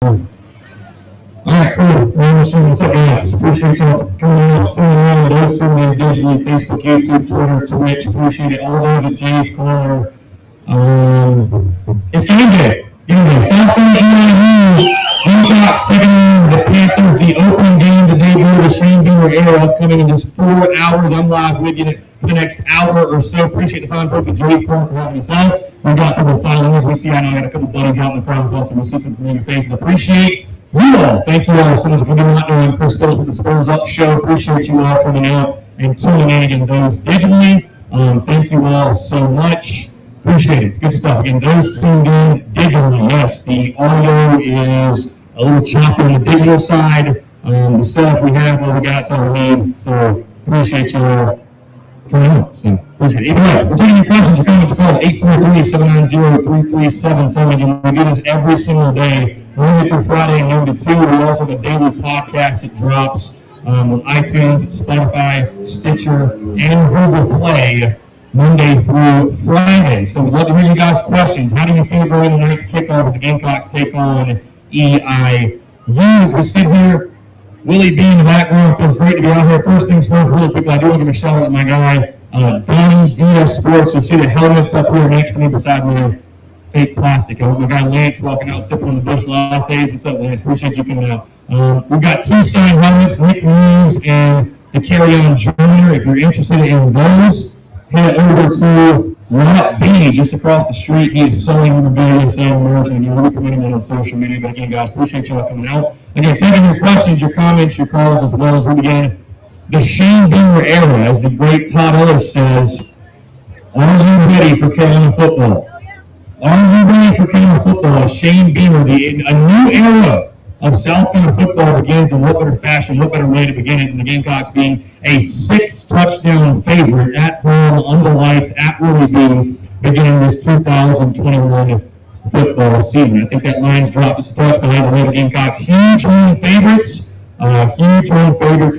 Alright, cool. What's up, guys? Appreciate y'all coming out, tuning in. Those tuning in digitally, Facebook, YouTube, Twitter, Twitch. Appreciate it. All those at Jay's Corner. It's game day. It's game day. South Bend EIU. Gamecocks taking on the Panthers. The opening game today due to the Shane Beamer era upcoming in just 4 hours. I'm live with you for the next hour or so. Appreciate the fine folks at Jay's Corner for having us out. We've got a couple of followers. We see I know I got a couple buddies out in the crowd as well, so we'll see some familiar faces. Appreciate you all. Thank you all so much for being out there. Chris Phillips with the Spurs Up Show. Appreciate you all coming out and tuning in again. Those digitally, thank you all so much. Appreciate it. It's good stuff. Again, those tuned in digitally, yes, the audio is a little choppy on the digital side. The setup we have, what we got, all we need. So appreciate you all coming out. So appreciate it. Either way, we're taking your questions, your comments, your calls, 843-790-3377. Again, we do this every single day, Monday through Friday, noon to 2. We also have a daily podcast that drops on iTunes, Spotify, Stitcher, and Google Play Monday through Friday. So we'd love to hear you guys' questions. How do you feel going into tonight's kickoff with the Gamecocks take on EIU? As we sit here, Willie B in the background, feels great to be out here. First things first, really quickly, I do want to give a shout out to my guy, Donnie DS Sports. You'll see the helmets up here next to me beside my fake plastic. My guy Lance walking out sipping on the Bush Lattes. What's up, Lance? Appreciate you coming out. We've got 2 signed helmets, Nick News and the Carry On Joiner. If you're interested in those, head over to Lot B, just across the street. He is selling memorabilia and merch, and you're recommending that on social media. But again, guys, appreciate y'all coming out. Again, taking your questions, your comments, your calls, as well as we begin the Shane Beamer era, as the great Todd Ellis says. Are you ready for Carolina football? Are you ready for Carolina football? Shane Beamer, a new era of South Carolina football begins in what better fashion, what better way to begin it than the Gamecocks being a 6-touchdown favorite at home, under lights, at Willie B, beginning this 2021 football season. I think that line's dropped just a touch behind the way the Gamecocks. Huge home favorites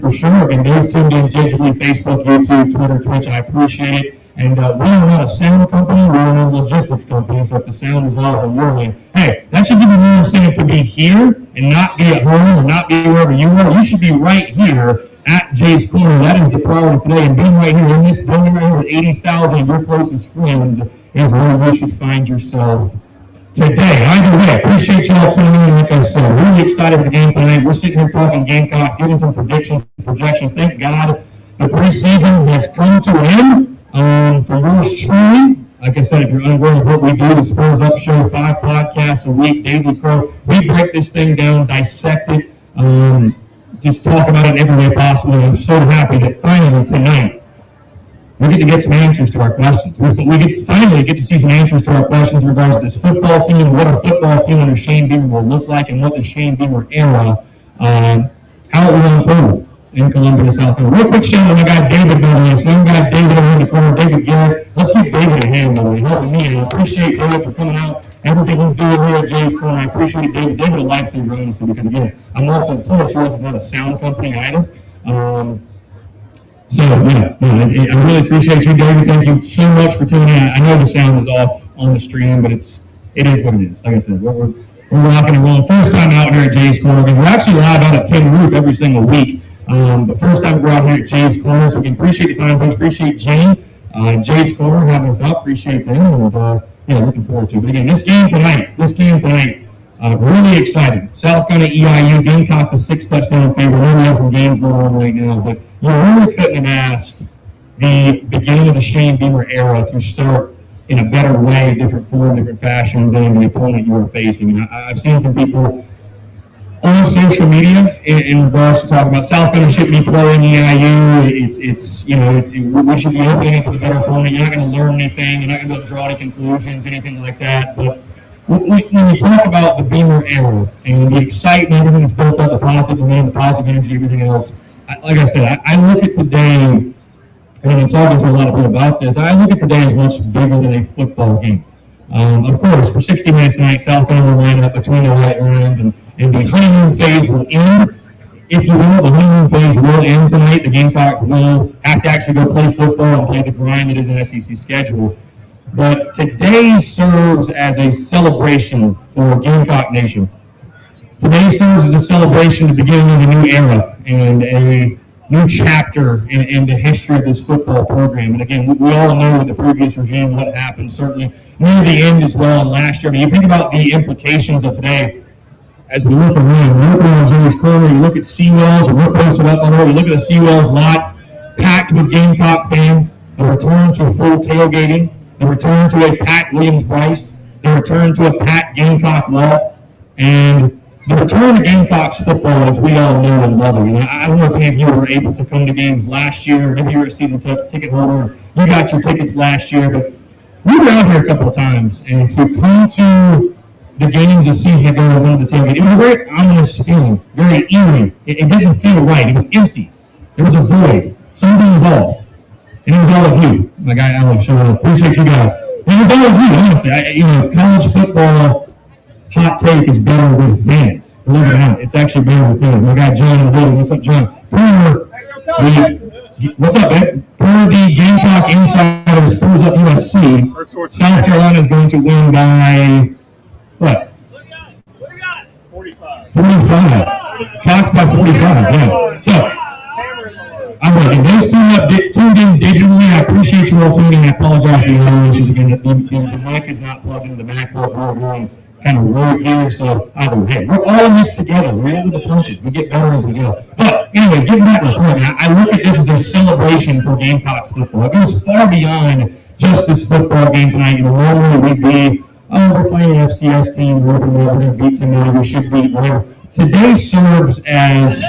for sure. And those tuned in digitally, Facebook, YouTube, Twitter, Twitch, I appreciate it. And we are not a sound company, we're a logistics company, so if the sound is off or whirling, hey, that should give you more incentive to be here and not be at home or not be wherever you are. You should be right here at Jay's Corner. That is the priority today. And being right here in this building right here with 80,000 of your closest friends is where you should find yourself today. Either way, appreciate y'all tuning in. Like I said, really excited for the game tonight. We're sitting here talking Gamecocks, giving some predictions, projections. Thank God the preseason has come to an end. For yours truly, like I said, if you're unaware of what we do, the Spurs Up Show, 5 podcasts a week, daily crow. We break this thing down, dissect it, just talk about it in every way possible. And I'm so happy that finally tonight we get to get some answers to our questions. We finally get to see some answers to our questions in regards to this football team, what a football team under Shane Beamer will look like, and what the Shane Beamer era, how it will unfold in Columbia, South Carolina. Real quick shout out to my guy David down there. Same guy David over in the corner, David Garrett. Let's give David a hand, by the way, helping me. And I appreciate David for coming out. Everything he's doing here at Jay's Corner, I appreciate it, David. David, a lifesaver, honestly, because again, I'm also TSUS is not a sound company either. So yeah, I really appreciate you, David. Thank you so much for tuning in. I know the sound is off on the stream, but it is what it is. Like I said, we're rocking and rolling. First time out here at Jay's Corner. We're actually live out at Tin Roof every single week. But first time we're out here at Jay's Corner, so we appreciate the fine folks, appreciate Jenny, Jay's Corner having us up, appreciate them, and looking forward to it. But again, this game tonight, really excited. South Carolina EIU, Gamecocks a 6-touchdown favorite. We have some games going on right now, but you really couldn't have asked the beginning of the Shane Beamer era to start in a better way, different form, different fashion than the opponent you were facing. And I've seen some people on social media in regards to talking about South Carolina should be playing EIU. We should be opening for the better opponent. You're not going to learn anything. You're not going to draw any conclusions, anything like that. But when you talk about the Beamer era and the excitement, everything that's built up, the positive demand, the positive energy, everything else, like I said, I look at today, and I've been talking to a lot of people about this, I look at today as much bigger than a football game. Of course, for 60 minutes tonight, South Carolina will line up between the white lines, and the honeymoon phase will end. If you will, the honeymoon phase will end tonight. The Gamecocks will have to actually go play football and play the grind that is an SEC schedule. But today serves as a celebration for Gamecock Nation. Today serves as a celebration of the beginning of a new era and a new chapter in the history of this football program. And again, we all know with the previous regime what happened, certainly near the end as well and last year. But you think about the implications of today as we look around. You look around Joey's corner, you look at Seawells, or we're posted up on the road, you look at the Seawells lot packed with Gamecock fans, the return to full tailgating, the return to a packed Williams-Brice, the return to a packed Gamecock walk, and the return to Gamecocks football, as we all know and love it. I don't know if any of you were able to come to games last year. Maybe you were a season ticket holder. You got your tickets last year, but we were out here a couple of times, and to come to the games this season ago and the tailgate, it was a very ominous feeling, very eerie. It didn't feel right. It was empty. There was a void. Something was off, and it was all of you. My guy Alex, I appreciate you guys. It was all of you, honestly. College football. Hot take is better with fans. Believe it or not, it's actually better with fans. We got John in the building. What's up, John? What's up, man? Per the Gamecock Insider, Spurs up USC, South Carolina is going to win by what? 45. 45. Cox by 45. Yeah. So I'm right. Those tuned in digitally. I appreciate you all tuning in. I apologize for the issues again. The mic is not plugged into the MacBook. We're kind of work here, so either way, we're all in this together. We're into the punches. We get better as we go. But anyways, getting back to the point, I look at this as a celebration for Gamecocks football. It goes far beyond just this football game tonight. Normally we'd be, we're playing an FCS team, we're going to beat somebody, we should beat whatever. Today serves as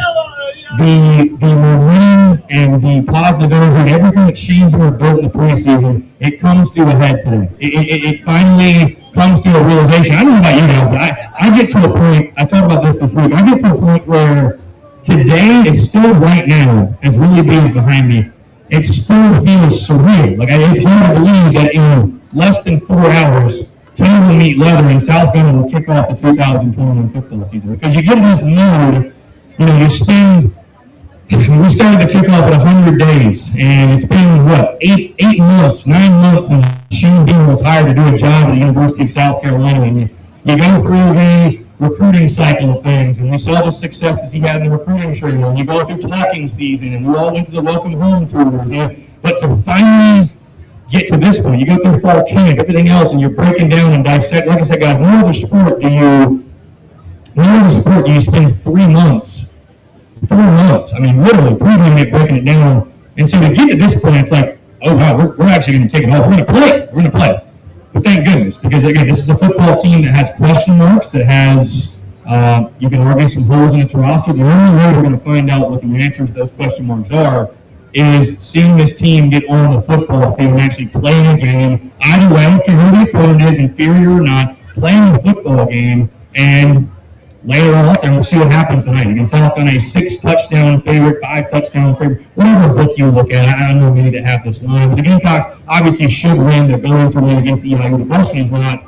the momentum and the positive energy and everything that Shane Brewer built in the preseason, it comes to a head today. It finally comes to a realization. I don't know about you guys, but I get to a point, I talked about this week, I get to a point where today, it's still right now, as Willie B is behind me, it still feels surreal. Like, it's hard to believe that in less than 4 hours, Tony will meet Leather and South Bend will kick off the 2021 football season. Because you get in this mood, we started the kickoff at 100 days, and it's been, 9 months since Shane Bean was hired to do a job at the University of South Carolina. And you go through the recruiting cycle of things, and we saw the successes he had in the recruiting training. And you go through talking season, and we all went to the welcome home tours. But to finally get to this point, you go through fall camp, everything else, and you're breaking down and dissect. Like I said, guys, no other sport do you spend 3 months, 4 months, literally previewing it, breaking it down. And so to get to this point, it's like, oh wow, we're actually going to kick it off. We're going to play. But thank goodness, because again, this is a football team that has question marks, that has, you can argue some holes in its roster. The only way we're going to find out what the answers to those question marks are is seeing this team get on the football field and actually playing a game. Either way, I don't care who the opponent is, inferior or not, playing a football game, and later on out there, we'll see what happens tonight. You can South on a 6-touchdown favorite, 5-touchdown favorite, whatever book you look at. I don't know if we need to have this line, but the Gamecocks obviously should win. They're going to win against EIU. The question is not,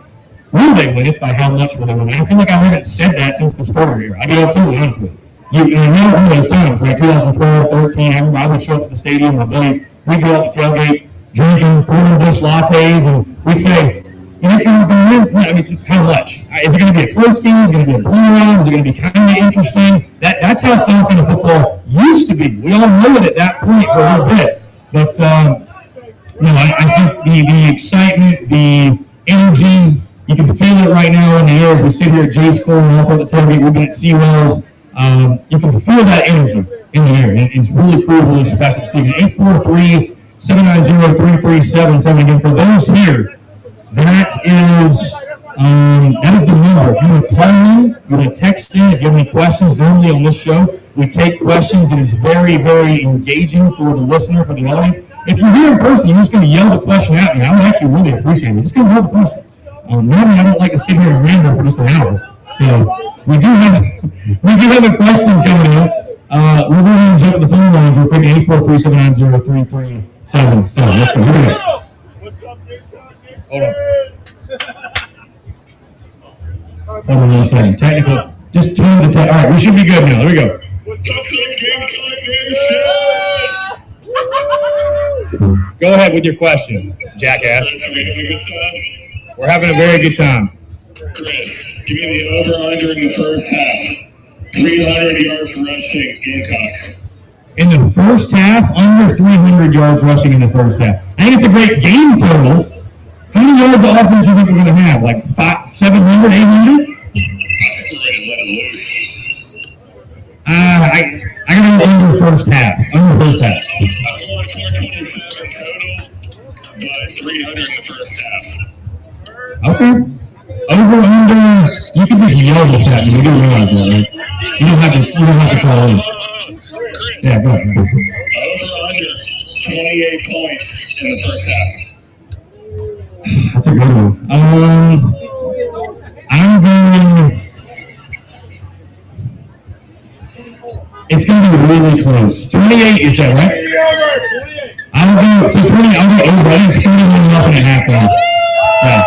will they win? It's by how much will they win. I feel like I haven't said that since the Spurrier era. I'll be totally honest with you. You remember one of those times, right? 2012, 13, I remember I would show up at the stadium with buddies. We'd go out the tailgate, drinking, pouring Busch lattes, and we'd say, going to win? How much? Is it going to be a close game? Is it going to be a blowout? Is it going to be kind of interesting? That's how South Carolina football used to be. We all knew it at that point for a little bit. But, I think the excitement, the energy, you can feel it right now in the air as we sit here at Jay's Corner and up at the tailgate. We've been at Seawells. You can feel that energy in the air. It's really cool, really special to see. 843-790-3377. Again, for those here, that is the number. If you want to call in, you want to text in, if you have any questions, normally on this show, we take questions. It is very, very engaging for the listener, for the audience. If you're here in person, you're just going to yell the question at me. I would actually really appreciate it. Just going to yell the question. Normally, I don't like to sit here and ramble for just an hour. So we do have a question coming up. We're going to jump to the phone lines real quick. 843-790-3377. Let's go. Here we go. What's up, Nick? Hold on. Hold on one second. Technical. Just turn the all right, we should be good now. There we go. What's up, Gamecock Nation? Go ahead with your question, jackass. Having a good time? We're having a very good time. Chris, give me the over-under in the first half. 300 yards rushing, Gamecocks. In the first half, under 300 yards rushing in the first half. I think it's a great game total. How many yards of offense do you think we're going to have? Like 700, 800? I think we're ready to let it loose. I got to go under first half. Under first half. I'm going 427 total, but 300 in the first half. Okay. Over, under, you can just yell this at me. You do realize that, right? You don't have to call in. Yeah, go ahead. Over under 28 points in the first half. That's a good one. I'm going. It's going to be really close. 28, you said, right? I'll go 20. I'll go over. I think it's 31 nothing at halftime. Yeah.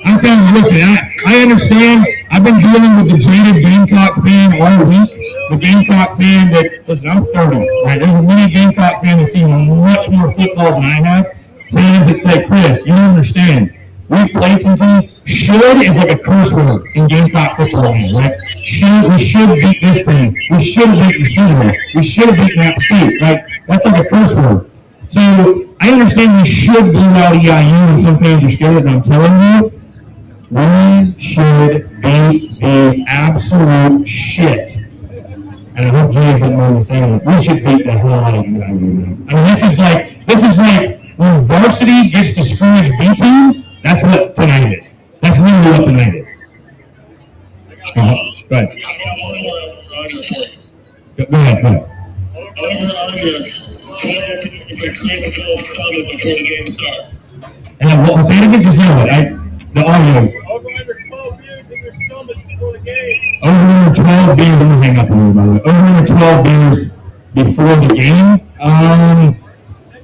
I'm telling you, listen, I understand. I've been dealing with the jaded Gamecock fan all week. The Gamecock fan that, listen, I'm 30, right? There's many Gamecock fans that see much more football than I have. Fans that say, Chris, you don't understand. We've played some teams. Should is like a curse word in Gamecock football, right? We should beat this team. We should have beaten Seattle. We should have beaten App State, right? That's like a curse word. So I understand we should blow out EIU, and some fans are scared, but I'm telling you, we should beat the absolute shit. And I hope Jay isn't going to say that. We should beat the hell out of EIU. I mean, this is like when varsity gets to scrimmage B team. That's what tonight is. That's literally what tonight is. Go ahead. I got one more over-under for you. Go ahead. Over-under 12 is a critical summit before the game starts. And what was that again? Just yell it. The audio is. Over-under 12 beers in your stomach before the game. Over 12 beers. Let me hang up on you, by the way. Over 12 beers before the game.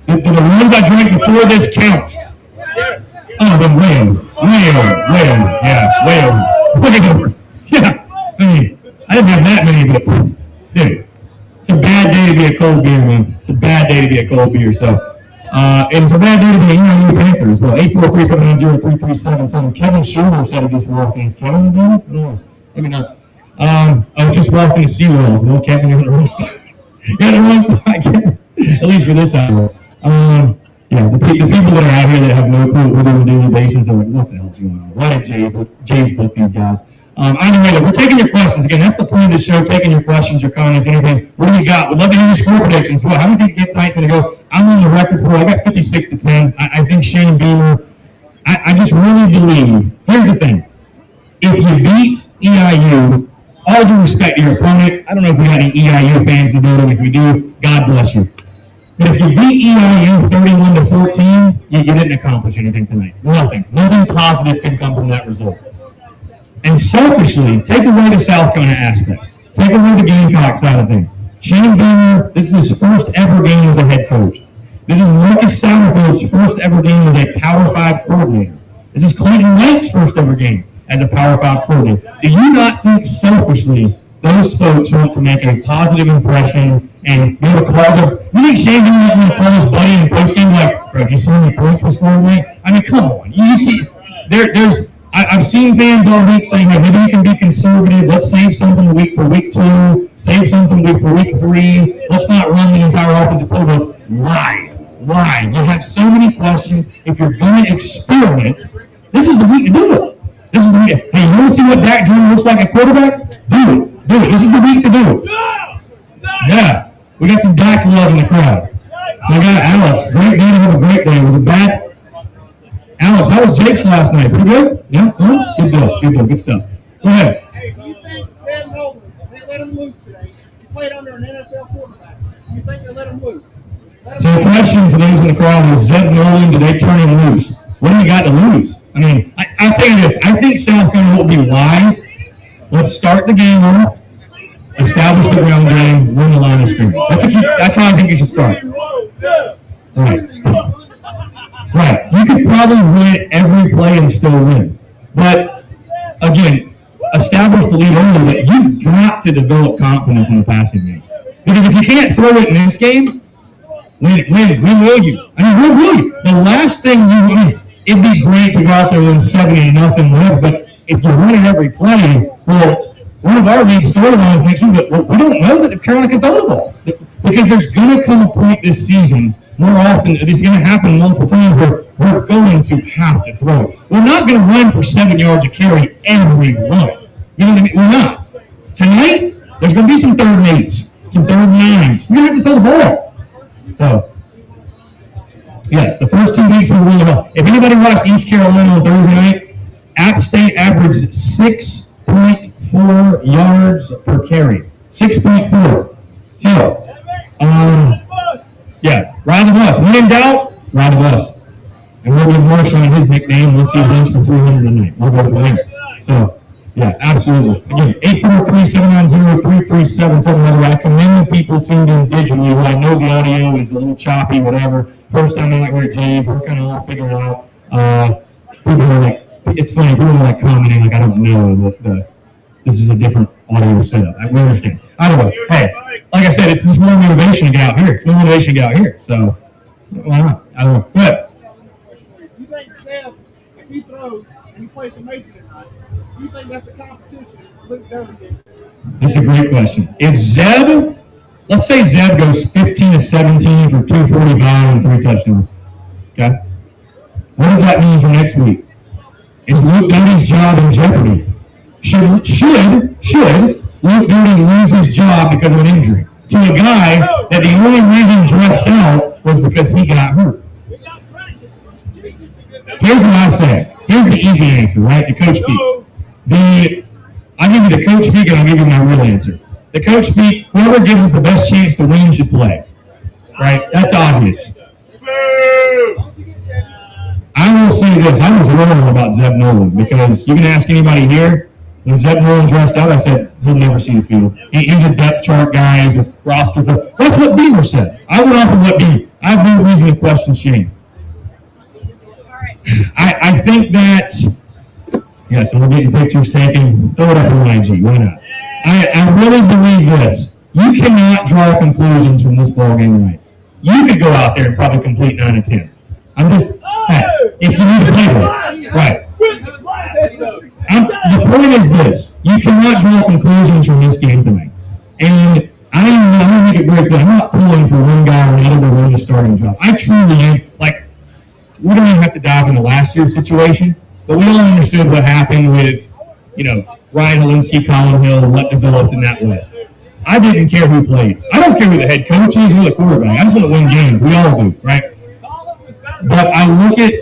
Do the ones I drank before this count? Oh, then way over. Yeah, way over. Yeah, I mean, I didn't have that many, but dude, it's a bad day to be a cold beer, man. It's a bad day to be a cold beer. So, and it's a bad day to be a EIU Panther as well. 843-790-3377. Kevin Schumer said he just walked in. Is Kevin again? I don't know. Maybe not. I just walked into SeaWorld. No, Kevin, you're in the wrong spot. You're in the wrong spot, Kevin. At least for this hour. Yeah, the people that are out here that have no clue what we're doing on a daily basis are like, what the hell's going on? Why did Jay's book these guys? Anyway, we're taking your questions. Again, that's the point of the show, taking your questions, your comments, anything. What do you got? We'd love to hear your score predictions. Well, how do you think Get Tight's going to go? I'm on the record for it. I got 56-10. I think Shane Beamer, I just really believe, here's the thing. If you beat EIU, all due respect to your opponent, I don't know if we got any EIU fans in the building. If we do, God bless you. But if you beat EIU 31-14, you didn't accomplish anything tonight. Nothing positive can come from that result. And selfishly, take away the South Carolina aspect. Take away the Gamecock side of things. Shane Beamer, this is his first ever game as a head coach. This is Marcus Satterfield's first ever game as a Power 5 coordinator. This is Clayton Knight's first ever game as a Power 5 coordinator. Do you not think selfishly those folks want to make a positive impression and be able to call them? You think Shane Beamer going to call his buddy in post-game like, bro, did you see how many points we scored tonight? I mean, come on. I've seen fans all week saying, hey, maybe you can be conservative. Let's save something for week 2. Save something for week 3. Let's not run the entire offensive playbook. Why? You have so many questions. If you're going to experiment, this is the week to do it. This is the week. Hey, you want to see what Dak Jordan looks like at quarterback? Do it. This is the week to do it. Yeah. We got some Dak love in the crowd. We got Alex. Great day to have a great day. Was it bad? Alex, how was Jake's last night? Pretty good? Yeah? Good deal. Good stuff. Go ahead. Hey, do you think Sam Holden, they let him loose today? He played under an NFL quarterback. Do you think they let him loose? So the question for those in the crowd is, Zeb Nolan, do they turn him loose? What do you got to lose? I mean, I'll tell you this. I think South Carolina will be wise. Let's start the game off, establish the ground game, win the line of scrimmage. That's how I think you should start. Right. You could probably win every play and still win. But, again, establish the lead early, but you've got to develop confidence in the passing game. Because if you can't throw it in this game, when will you? I mean, when will you? The last thing it'd be great to go out there and win 70-0, whatever, but if you run it every play, well, one of our league storylines next week, well, we don't know that if Carolina can throw the ball. Because there's going to come a point this season, more often, it's going to happen multiple times, where we're going to have to throw it. We're not going to run for 7 yards a carry every run. You know what I mean? We're not. Tonight, there's going to be some 3rd and 8s, some 3rd and 9s. You're going to have to throw the ball. So, yes, the first 2 weeks were really well. If anybody watched East Carolina on Thursday night, App State averaged 6.4 yards per carry. 6.4. So, yeah, ride the bus. When in doubt, ride the bus. And we'll give Marshawn his nickname once he runs for 300 tonight. We'll go from there. So, yeah, absolutely. Again, 843-790-3377. By the way, I commend the people tuned in digitally. Well, I know the audio is a little choppy, whatever. First time they like we're J's, we're kind of all figuring out. People are like, it's funny, people are like commenting, like, I don't know that this is a different audio setup. We understand. I don't know. Hey, like I said, it's just more motivation to get out here. It's more motivation to get out here. So, why not? I don't know. Go ahead. You think Zeb, if he throws and he plays some Mason tonight, you think that's a competition? That's a great question. If Zeb, let's say Zeb goes 15-17 for 245 and 3 touchdowns. Okay? What does that mean for next week? Is Luke Doty's job in jeopardy? Should Luke Doty lose his job because of an injury to a guy that the only reason dressed out was because he got hurt? Here's what I say. Here's the easy answer, right? The coach speak. I'll give you the coach speak and I'll give you my real answer. The coach speak, whoever gives us the best chance to win should play. Right? That's obvious. I will say this. I was wrong about Zeb Nolan because you can ask anybody here. When Zeb Nolan dressed out, I said, he'll never see the field. He's a depth chart guy. He's a roster. That's what Beamer said. I went off of what Beamer. I have no reason to question Shane. I think that, yes, and we're getting pictures taken. Throw it up on IG. Why not? I really believe this. You cannot draw conclusions from this ball game tonight. You could go out there and probably complete 9 of 10. I'm just, if you need to play well. Right. The point is this. You cannot draw conclusions from this game tonight. And I'm going to make it very clear. I'm not pulling for one guy or another to win the starting job. I truly am. Like, we don't even have to dive into last year's situation, but we all understood what happened with, Ryan Helinski, Colin Hill, what developed in that way. I didn't care who played. I don't care who the head coach is, who the quarterback. I just want to win games. We all do, right? But I look at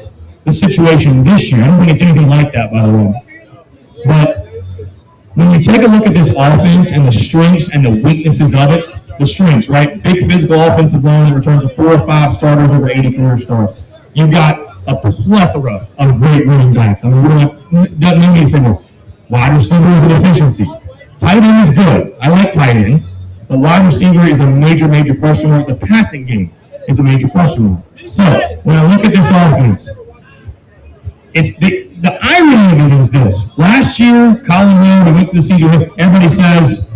the situation this year. I don't think it's anything like that, by the way. But when you take a look at this offense and the strengths and the weaknesses of it, the strengths, right? Big physical offensive line that returns to 4 or 5 starters over 80 career starts. You've got a plethora of great running backs. I mean, doesn't mean to say, well, wide receiver is a deficiency. Tight end is good. I like tight end. But wide receiver is a major, major question mark. The passing game is a major question mark. So when I look at this offense, it's the irony of it is this. Last year, Colin Hill, we went through the season, everybody says,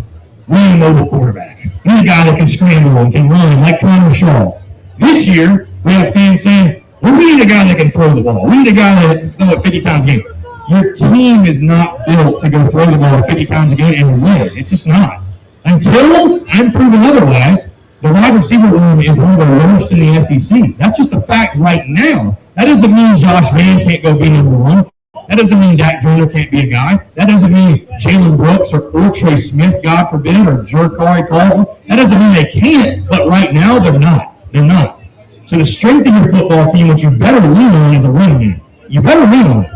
we need a mobile quarterback. We need a guy that can scramble and can run like Connor Shaw. This year, we have fans saying, well, we need a guy that can throw the ball. We need a guy that can throw it 50 times a game. Your team is not built to go throw the ball 50 times a game and win. It's just not. Until I'm proven otherwise, the wide receiver room is one of the worst in the SEC. That's just a fact right now. That doesn't mean Josh Vann can't go be number 1. That doesn't mean Dak Joyner can't be a guy. That doesn't mean Jalen Brooks or Trey Smith, God forbid, or Jerkari Caldwell. That doesn't mean they can't, but right now they're not. They're not. So the strength of your football team, what you better lean on is a run game. You better lean on it.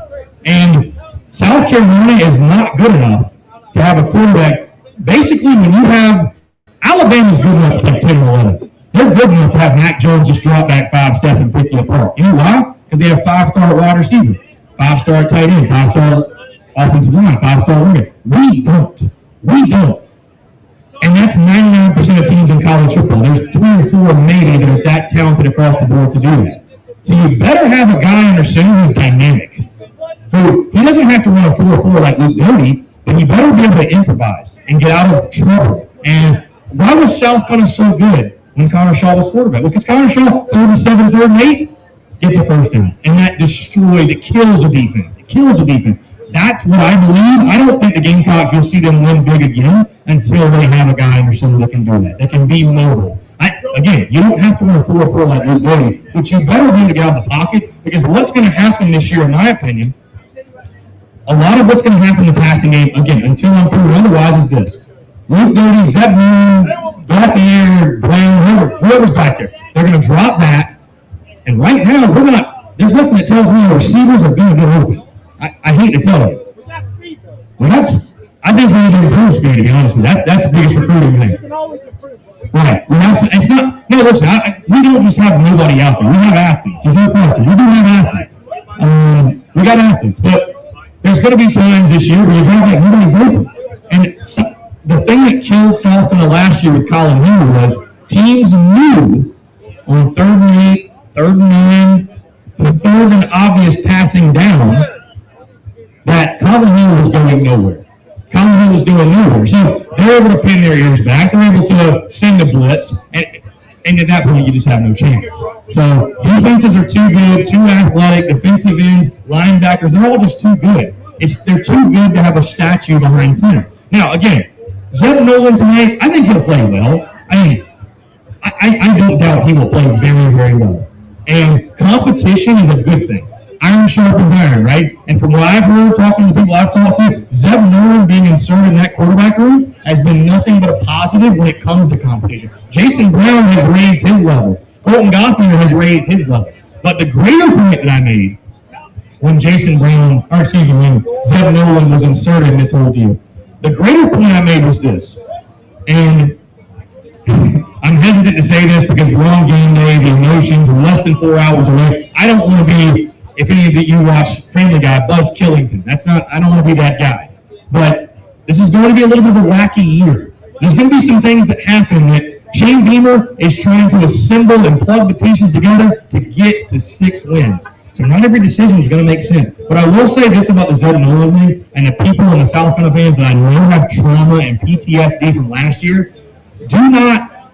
And South Carolina is not good enough to have a quarterback. Basically, when you have Alabama's good enough to pick 10 or 11. They're good enough to have Mac Jones just drop back 5 steps and pick you apart. You know why? Because they have 5-star wide receiver, 5-star tight end, 5-star offensive line, 5-star running. We don't. And that's 99% of teams in college football. There's 3 or 4 maybe that are that talented across the board to do that. So you better have a guy under center who's dynamic. Who he doesn't have to run a 4-4 like Luke Doty, but he better be able to improvise and get out of trouble. And why was South Carolina so good when Connor Shaw was quarterback? Because Connor Shaw, 3rd and 7, 3rd and 8, gets a first down. And that destroys, it kills a defense. That's what I believe. I don't think the Gamecocks, you'll see them win big again until they have a guy under center that can do that. That can be mobile. Again, you don't have to run a 4-4 like Luke Doty, but you better be able to get out of the pocket, because what's going to happen this year, in my opinion, a lot of what's going to happen in the passing game, again, until I'm proven otherwise, is this. Luke Doty, Zeb Moon, Gauthier, Brown, whoever's back there, they're going to drop back, and right now, there's nothing that tells me the receivers are going to get open. I hate to tell you. Well, I think we need to improve speed, to be honest with you. That's the biggest recruiting thing. You can always improve. Right. It's not. No, listen. We don't just have nobody out there. We have athletes. There's no question. We do have athletes. We got athletes, but there's going to be times this year where you're trying to get nobody's open. And so, the thing that killed South Carolina last year with Colin Henry was teams knew on 3rd and 8, 3rd and 9, the 3rd and obvious passing down that Colin Henry was going nowhere. Colin Hill was doing nowhere. So they're able to pin their ears back. They're able to send a blitz. And at that point, you just have no chance. So defenses are too good, too athletic. Defensive ends, linebackers, they're all just too good. They're too good to have a statue behind center. Now, again, Zeb Nolan tonight, I think he'll play well. I don't doubt he will play very, very well. And competition is a good thing. Iron sharpens iron, right? And from what I've heard, talking to people I've talked to, Zeb Nolan being inserted in that quarterback room has been nothing but a positive when it comes to competition. Jason Brown has raised his level. Colton Gauthier has raised his level. But the greater point that I made when when Zeb Nolan was inserted in this whole deal, the greater point I made was this, and I'm hesitant to say this because we're on game day, the emotions, we're less than 4 hours away. I don't want to be, if any of you watch Family Guy, Buzz Killington. I don't want to be that guy. But this is going to be a little bit of a wacky year. There's going to be some things that happen that Shane Beamer is trying to assemble and plug the pieces together to get to 6 wins. So not every decision is going to make sense. But I will say this about the Zeb Nolan thing, and the people in the South Carolina fans that I know have trauma and PTSD from last year, do not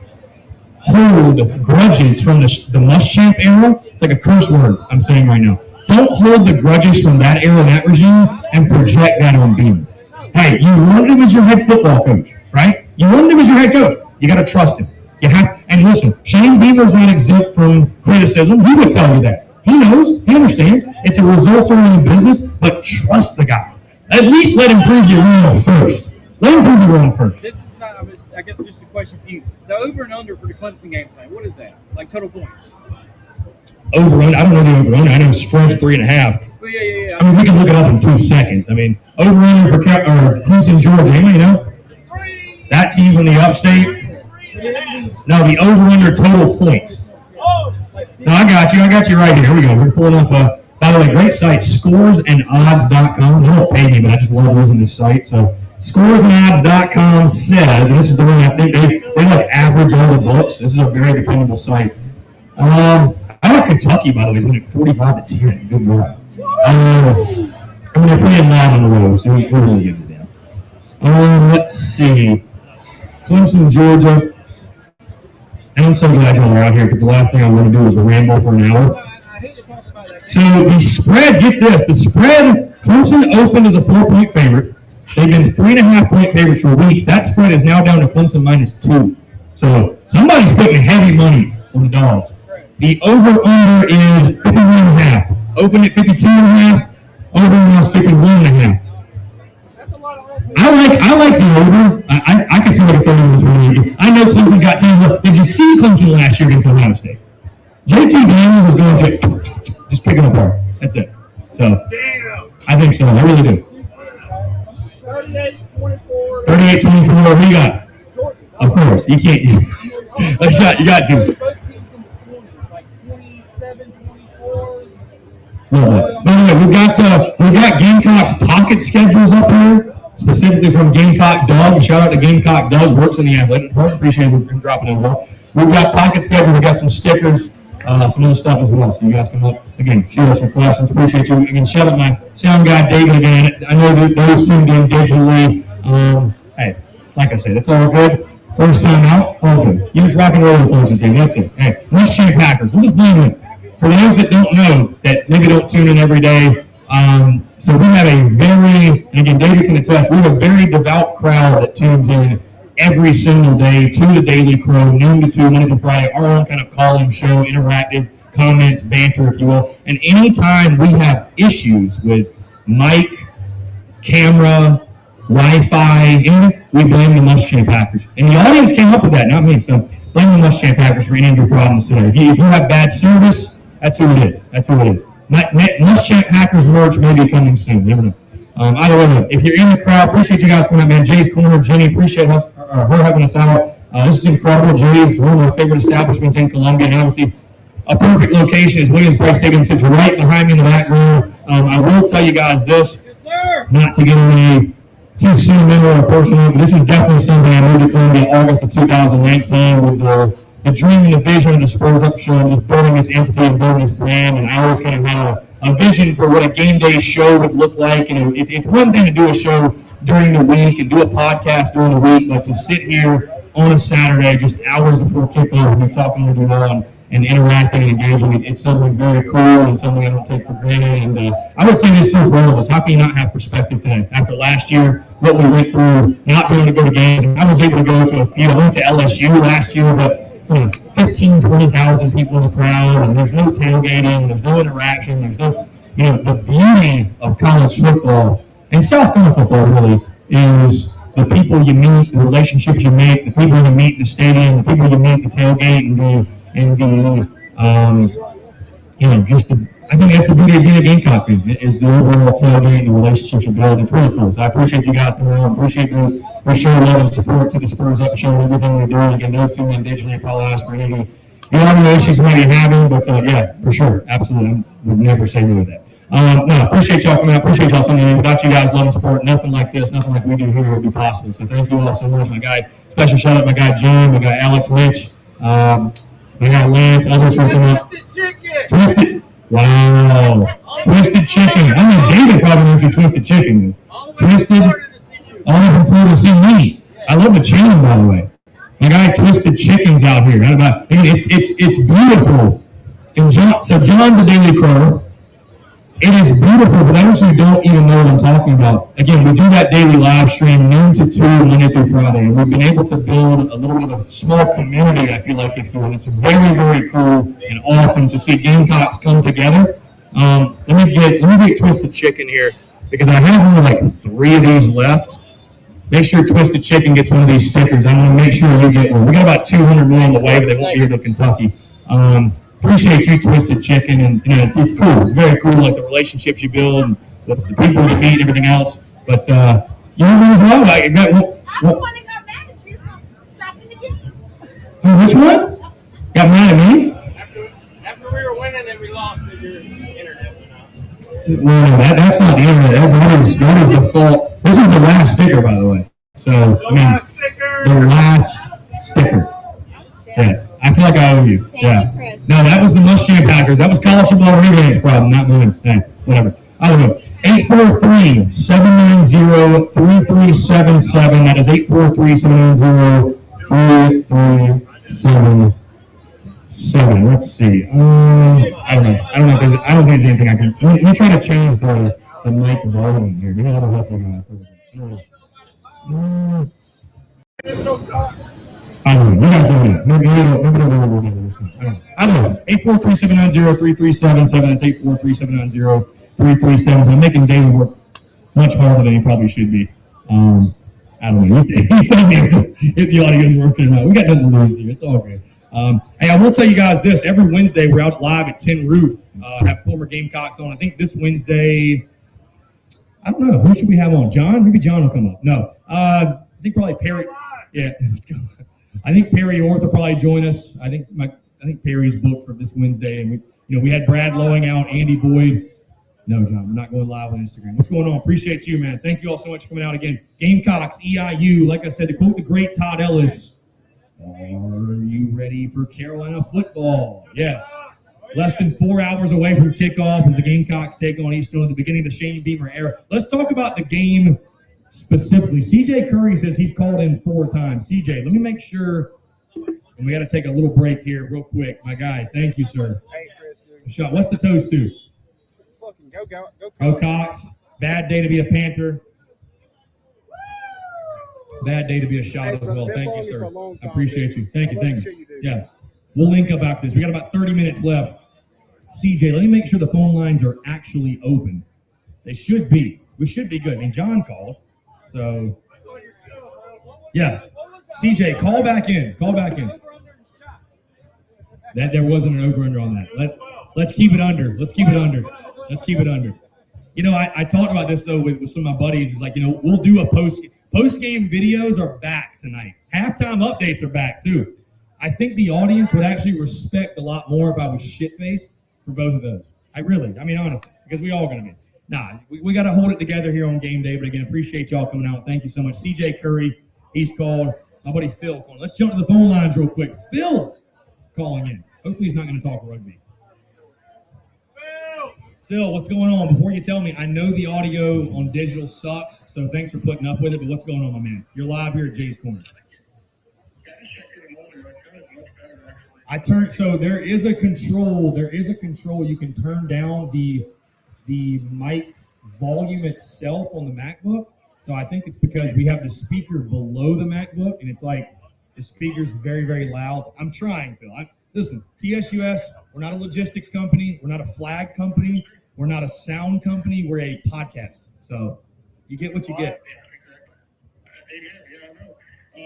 hold grudges from the Muschamp era. It's like a curse word I'm saying right now. Don't hold the grudges from that era, that regime, and project that on Beamer. Hey, you wanted him as your head football coach, right? You wanted him as your head coach. You got to trust him. You have, and listen, Shane Beamer's not exempt from criticism. He would tell you that. He knows. He understands. It's a results-oriented business, but trust the guy. At least let him prove you wrong first. Let him prove you wrong first. This is not, I guess, just a question for you. The over and under for the Clemson game tonight, what is that? Like total points? Over under, I don't know the over under. I know spread's 3.5. Well, yeah. I mean, we can look it up in 2 seconds. I mean, over under for Clemson, Georgia. Anybody know? That team from the upstate? No, the over under total points. No, I got you right here. Here we go. We're pulling up by the way, great site, scoresandodds.com. They don't pay me, but I just love using this site. So scoresandodds.com says, and this is the one I think they like average all the books. This is a very dependable site. I like Kentucky, by the way, is winning 45-10. Good job. I mean, they're playing live on the road, so who really gives a damn? Let's see. Clemson, Georgia. And I'm so glad y'all are out here because the last thing I want to do is ramble for an hour. So the spread, get this, the spread, Clemson opened as a 4-point favorite. They've been 3.5-point favorites for weeks. That spread is now down to Clemson -2. So somebody's putting heavy money on the dogs. The over-under is 51.5. Open at 52.5. Over is 51.5. I like the over. I can see like a 31-20. I know Clemson got teams. Did you see Clemson last year against Ohio State? JT Daniels is going to just pick them apart. That's it. So I think so. I really do. 38-24. 38-24. Who you got? Of course. You can't. You got to. By the way, we got Gamecocks pocket schedules up here, specifically from Gamecock Doug. Shout out to Gamecock Doug, works in the athletic department. Appreciate him dropping it over. We've got pocket schedules. We got some stickers, some other stuff as well. So you guys can look again, shoot us some questions. Appreciate you. Again, shout out my sound guy David again. I know that those tuned in digitally. Hey, like I said, it's all good. First time out, all good. You just rock and roll with those things. That's it. Hey, let's champ Packers. We'll just blame it. For those that don't know, that maybe don't tune in every day, So we have a very, and again, David can attest, we have a very devout crowd that tunes in every single day to the Daily Crow, noon to 2, Monday to Friday, our own kind of call-in show, interactive comments, banter, if you will. And anytime we have issues with mic, camera, Wi-Fi, we blame the Muschamp Packers. And the audience came up with that, not me. So blame the Muschamp Packers for any of your problems today. If you have bad service, that's who it is. That's who it is. Muschamp Packers merch may be coming soon. Never know. Either way, if you're in the crowd, appreciate you guys coming out, man. Jay's Corner, Jenny, appreciate her having us out. This is incredible. Jay's one of my favorite establishments in Columbia, and obviously a perfect location is Williamsburg Stadium. Sits right behind me in the back room. I will tell you guys this, not to get any too sentimental or personal, but this is definitely something I moved to Columbia August of 2019 with the dream and the vision of the Spurs Up Show and just building this entity and building this brand. And I always kind of had a vision for what a game day show would look like. And it's one thing to do a show during the week and do a podcast during the week, but to sit here on a Saturday, just hours before kickoff, and be talking with you all and interacting and engaging, it's something very cool and something I don't take for granted. And I would say this too for all of us. How can you not have perspective today? After last year, what we went through, not being able to go to games. I was able to go to a few. I went to LSU last year, but 15, 20,000 people in the crowd, and there's no tailgating, there's no interaction, there's no, the beauty of college football and South Carolina football really is the people you meet, the relationships you make, the people you meet in the stadium, the people you meet at the tailgate, I think that's the beauty of being a Gamecock fan, is the overall tailgate and the relationships you build. It's really cool. So I appreciate you guys coming on. Appreciate those. We show love and support to the Spurs Up Show and everything we're doing. Again, those two men digitally probably ask for any of the audio issues you might be having, but yeah, for sure. Absolutely. I would never say no to that. No, appreciate y'all coming out. Appreciate y'all tuning in. Without you guys' love and support, nothing like this, nothing like we do here would be possible. So thank you all so much. My guy, special shout out to my guy John, my guy Alex, Mitch, my guy Lance, others for coming out. Twisted. Wow. Twisted Chicken. I mean, David probably knows who Twisted Chicken is. Twisted. All from Florida to see me. I love the channel, by the way. My guy Twisted Chicken's out here. It's beautiful. And John's a Daily Crow. It is beautiful, but those who don't even know what I'm talking about, again, we do that daily live stream, noon to 2, Monday through Friday, and we've been able to build a little bit of a small community, I feel like, if you will. It's very, very cool and awesome to see Gamecocks come together. Let me get Twisted Chicken here, because I have only like 3 of these left. Make sure Twisted Chicken gets one of these stickers. I'm going to make sure you get one. We got about 200 more on the way, but they won't be here to Kentucky. Appreciate you, Twisted Chicken, and it's cool. It's very cool, like the relationships you build, and the people you meet, and everything else. But as well, like I'm the one that got mad at you for stopping the game. Which one? Got mad at me? After we were winning and we lost, your internet went out. Well, that's not the internet. That is the fault. This is the last sticker, by the way. So the last sticker. Yes. I feel like I owe you. Thank you, Chris. No, that was the Muschamp Packers. That was college football revamp's problem, not mine. Hey, whatever. I don't know. 843-790-3377. That is 843-790-3377. Let's see. I don't know. I don't think there's anything I can. Let me try to change the mic volume here. Maybe that'll help you guys. I don't know. You guys don't know. Maybe we'll get this one. I don't know. 843-790-3377. That's 843-790-3377. I'm making David work much harder than he probably should be. I don't know. You tell me if the audio is working or not. We got nothing to lose here. It's all good. Hey, I will tell you guys this. Every Wednesday, we're out live at Tin Roof. Have former Gamecocks on. I think this Wednesday, I don't know. Who should we have on? John? Maybe John will come up. No. I think probably Perry. Yeah, let's go. I think Perry Orth will probably join us. I think Perry's booked for this Wednesday, and we had Brad Lowing out, Andy Boyd. No, John, we're not going live on Instagram. What's going on? Appreciate you, man. Thank you all so much for coming out again. Gamecocks, EIU. Like I said, to quote the great Todd Ellis, are you ready for Carolina football? Yes. Less than 4 hours away from kickoff as the Gamecocks take on Eastern at the beginning of the Shane Beamer era. Let's talk about the game specifically. CJ Curry says he's called in 4 times. CJ, let me make sure, and we got to take a little break here real quick. My guy, thank you, sir. Hey, Chris, dude. Shot. What's the toast to? Fucking go Cox. Bad day to be a Panther. Bad day to be a shot as well. Thank you, sir. I appreciate you. Thank you. Thank you. Yeah. We'll link up after this. We got about 30 minutes left. CJ, let me make sure the phone lines are actually open. They should be. We should be good. I mean, John called. So, yeah. CJ, call back in. Call back in. That there wasn't an over-under on that. Let's keep it under. Let's keep it under. Let's keep it under. You know, I talked about this, though, with some of my buddies. It's like, you know, we'll do a post-game videos are back tonight. Halftime updates are back, too. I think the audience would actually respect a lot more if I was shit-faced for both of those. I mean, honestly, because we all going to be. Nah, we got to hold it together here on game day. But, again, appreciate y'all coming out. Thank you so much. CJ Curry, he's called. My buddy Phil calling. Let's jump to the phone lines real quick. Phil calling in. Hopefully he's not going to talk rugby. Phil, what's going on? Before you tell me, I know the audio on digital sucks, so thanks for putting up with it, but what's going on, my man? You're live here at Jay's Corner. So there is a control you can turn down the mic volume itself on the MacBook. So I think it's because we have the speaker below the MacBook, and it's like the speaker's very, very loud. I'm trying, Phil. Listen, TSUS, we're not a logistics company. We're not a flag company. We're not a sound company. We're a podcast. So you get what you get. Yeah, I know. So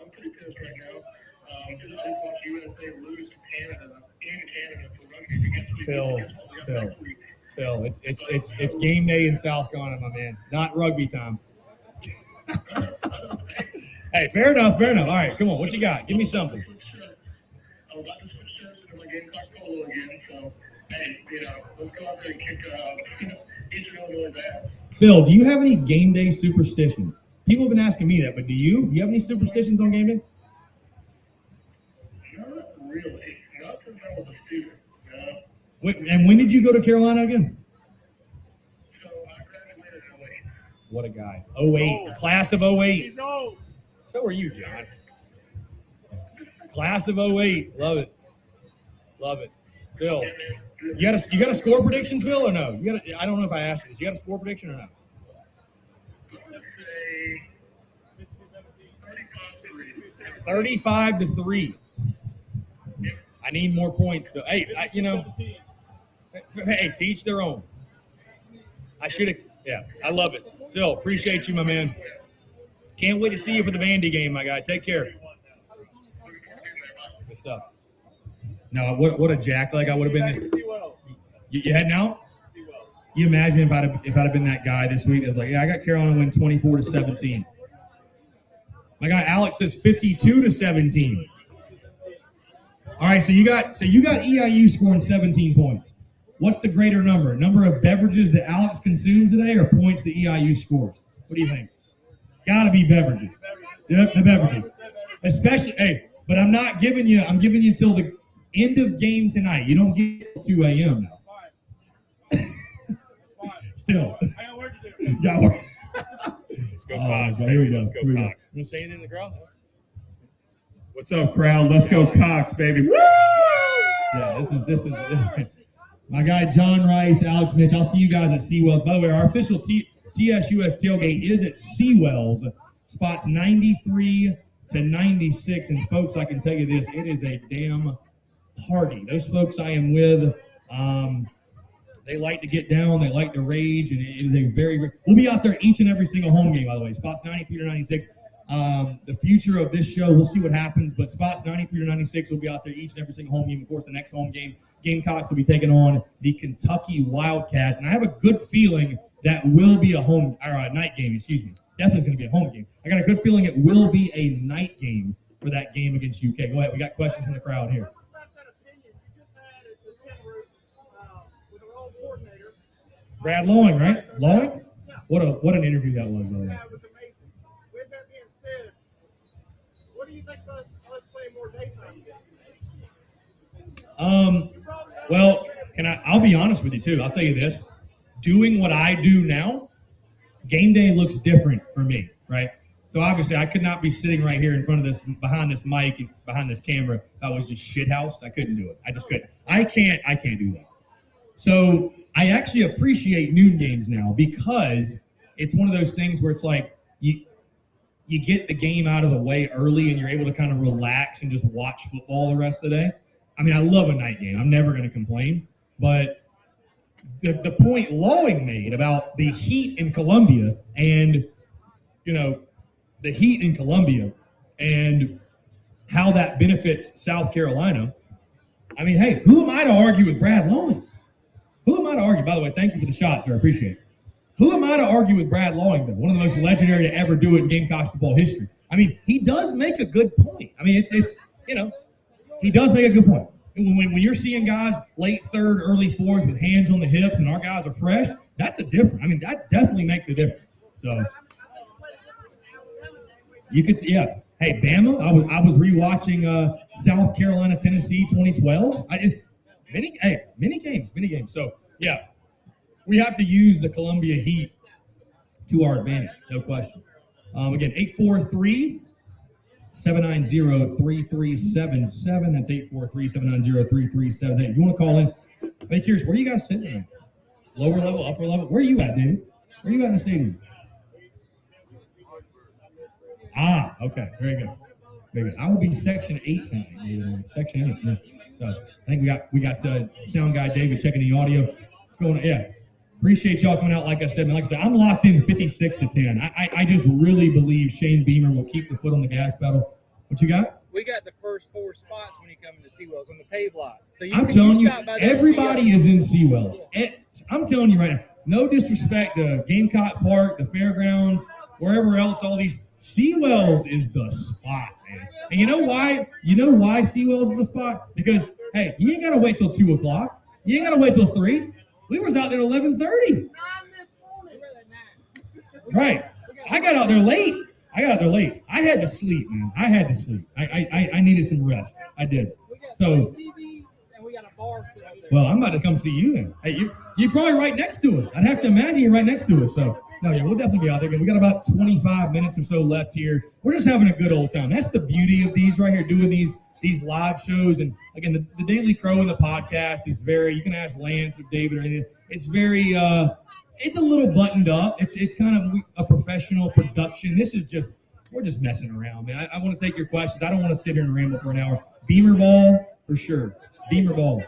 I'm pretty pissed right now. Because I watch USA lose to Canada in Canada for rugby. Phil, it's game day in South Carolina, my man. Not rugby time. Hey, fair enough. All right, come on. What you got? Give me something. I'm about to switch shirts to my Gamecock polo again. So, hey, let's go out there and kick each really bad. Phil, do you have any game day superstitions? People have been asking me that, but do you? Do you have any superstitions on game day? Not really. Not since I was a student. And when did you go to Carolina again? So I graduated in 08. What a guy. 08. Class of 08. He's old. So are you, John. Class of 08. Love it. Phil, you got a score prediction, Phil, or no? I don't know if I asked you this. You got a score prediction or no? Let's say 35-3. I need more points, Phil. Hey, hey, to each their own. I should have. Yeah, I love it. Phil, appreciate you, my man. Can't wait to see you for the Vandy game, my guy. Take care. Good stuff. No, what a jackleg I would have been. You heading out? You imagine if I'd have been that guy this week that's like, yeah, I got Carolina win 24-17. My guy Alex says 52-17. All right, so you got EIU scoring 17 points. What's the greater number? Number of beverages that Alex consumes today, or points that EIU scores? What do you think? Got to be beverages. Yep, the beverages. Especially, hey, but I'm giving you till the end of game tonight. You don't get till 2 a.m. now. Still. I got work to do. Yeah, work. Let's go Cox. Here we go. Let's go Here we go. Cox. You say it in the crowd? What's up, crowd? Let's go Cox, baby. Woo! Yeah, this is my guy John Rice, Alex Mitch. I'll see you guys at Seawells. By the way, our official TSUS tailgate is at Seawells, spots 93 to 96. And folks, I can tell you this, it is a damn party. Those folks I am with, they like to get down, they like to rage, and it is a we'll be out there each and every single home game, by the way, spots 93 to 96. The future of this show, we'll see what happens, but spots 93 to 96 will be out there each and every single home game. Of course, the next home game, Gamecocks will be taking on the Kentucky Wildcats, and I have a good feeling that will be a night game, Definitely going to be a home game. I got a good feeling it will be a night game for that game against UK. Go ahead, we got questions from the crowd here. Brad Lowing, right? Lowing? What an interview that was, by the way. That was amazing. With that being said, what do you think of us playing more daytime games? Well, I'll be honest with you too. I'll tell you this. Doing what I do now, game day looks different for me, right? So obviously I could not be sitting right here in front of this, behind this mic and behind this camera if I was just shithoused. I couldn't do it. I just couldn't. I can't do that. So I actually appreciate noon games now because it's one of those things where it's like you get the game out of the way early and you're able to kind of relax and just watch football the rest of the day. I mean, I love a night game. I'm never going to complain. But the point Lowing made about the heat in Columbia and, the heat in Columbia and how that benefits South Carolina. I mean, hey, who am I to argue with Brad Lowing? Who am I to argue? By the way, thank you for the shots, sir. I appreciate it. Who am I to argue with Brad Lowing, though? One of the most legendary to ever do it in Gamecocks football history. I mean, he does make a good point. I mean, he does make a good point. When you're seeing guys late third, early fourth with hands on the hips and our guys are fresh, that's a difference. I mean, that definitely makes a difference. So you could see, yeah. Hey, Bama, I was rewatching South Carolina, Tennessee 2012. Many games. So, yeah. We have to use the Columbia heat to our advantage, no question. Again, 843-790-3377. That's 843-790-3378. If you want to call in, I'm curious, where are you guys sitting at? Lower level, upper level? Where are you at, dude? Where are you at in the stadium? Ah, okay. Very good. Very good. I will be section 8 tonight, maybe. Section 8. Yeah. So I think we got sound guy David checking the audio. What's going on? Yeah. Appreciate y'all coming out. Like I said, I'm locked in 56-10. I just really believe Shane Beamer will keep the foot on the gas pedal. What you got? We got the first 4 spots when you come into Seawells on the paved lot. So I'm telling you, everybody is in Seawells. I'm telling you right now, no disrespect to Gamecock Park, the fairgrounds, wherever else, all these. Seawells is the spot, man. And you know why? You know why Seawells is the spot? Because, hey, you ain't got to wait till 2 o'clock. You ain't got to wait till 3. We was out there at 11:30. Right. I got out there late. I had to sleep, man. I needed some rest. I did. So, well, I'm about to come see you then. Hey, you're probably right next to us. I'd have to imagine you're right next to us. So, no, yeah, we'll definitely be out there. We got about 25 minutes or so left here. We're just having a good old time. That's the beauty of these right here, doing these live shows. And again, the Daily Crow and the podcast is very, you can ask Lance or David or anything. It's very, it's a little buttoned up. It's kind of a professional production. This is just, we're just messing around, man. I want to take your questions. I don't want to sit here and ramble for an hour. Beamer ball, for sure. Beamer ball.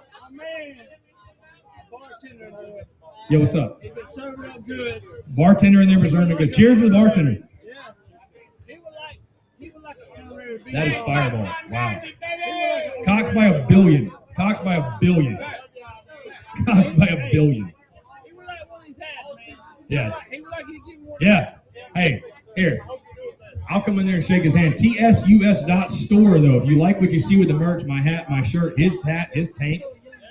Yo, what's up? He was serving up good. Bartender in there was serving good. Cheers to the bartender. Yeah. He was like an honorary. That is fireball. Wow. Cox by a billion. Cox by a billion. Cox by a billion. He was like one of these hats, man. Yes. He was like he'd give him one. Yeah. Hey, here. I'll come in there and shake his hand. TSUS.store, though. If you like what you see with the merch, my hat, my shirt, his hat, his tank,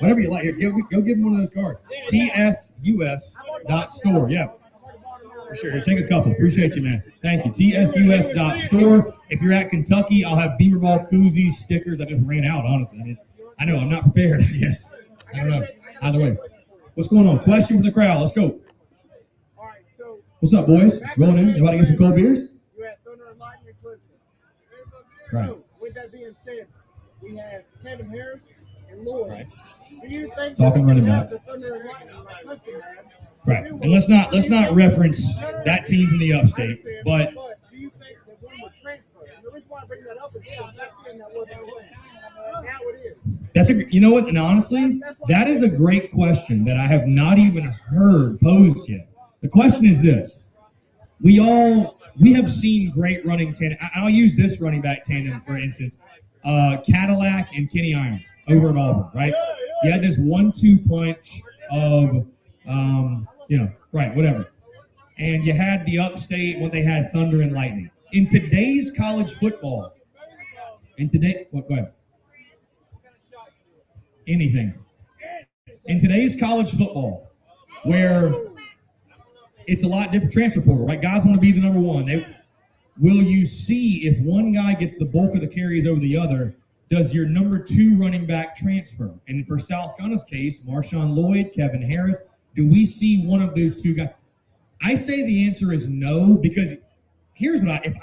whatever you like, here, go give him one of those cards. TSUS.store. Yeah. For sure. Here, take a couple. Appreciate you, man. Thank you. TSUS.store. If you're at Kentucky, I'll have Beamer Ball koozies, stickers. I just ran out, honestly. I know, I'm not prepared. Yes. I don't know. Either way. What's going on? Question for the crowd. Let's go. All right, so What's up, boys? Rolling in? You about to get some cold beers? you had Thunder and Lightning and Clemson. Right. So, with that being said, we have Kevin Harris and Lloyd. Right. Do you think Talking running back. the Thunder and Lightning like Clemson had? Right. And let's not reference that team from the upstate, but do you think that one would transfer? And the reason why I bring that up is because back then that wasn't a thing. Now it is. you know what? And honestly, that is a great question that I have not even heard posed yet. The question is this: we have seen great running tandem. I'll use this running back tandem for instance, Cadillac and Kenny Irons over at Auburn, right? You had this 1-2 punch of, right, whatever. And you had the upstate when they had Thunder and Lightning. In today's college football, go ahead. Anything. In today's college football, where it's a lot different transfer portal, right? Guys want to be the number one. Will you see if one guy gets the bulk of the carries over the other, does your number 2 running back transfer? And for South Carolina's case, Marshawn Lloyd, Kevin Harris, do we see one of those 2 guys? I say the answer is no, because here's what we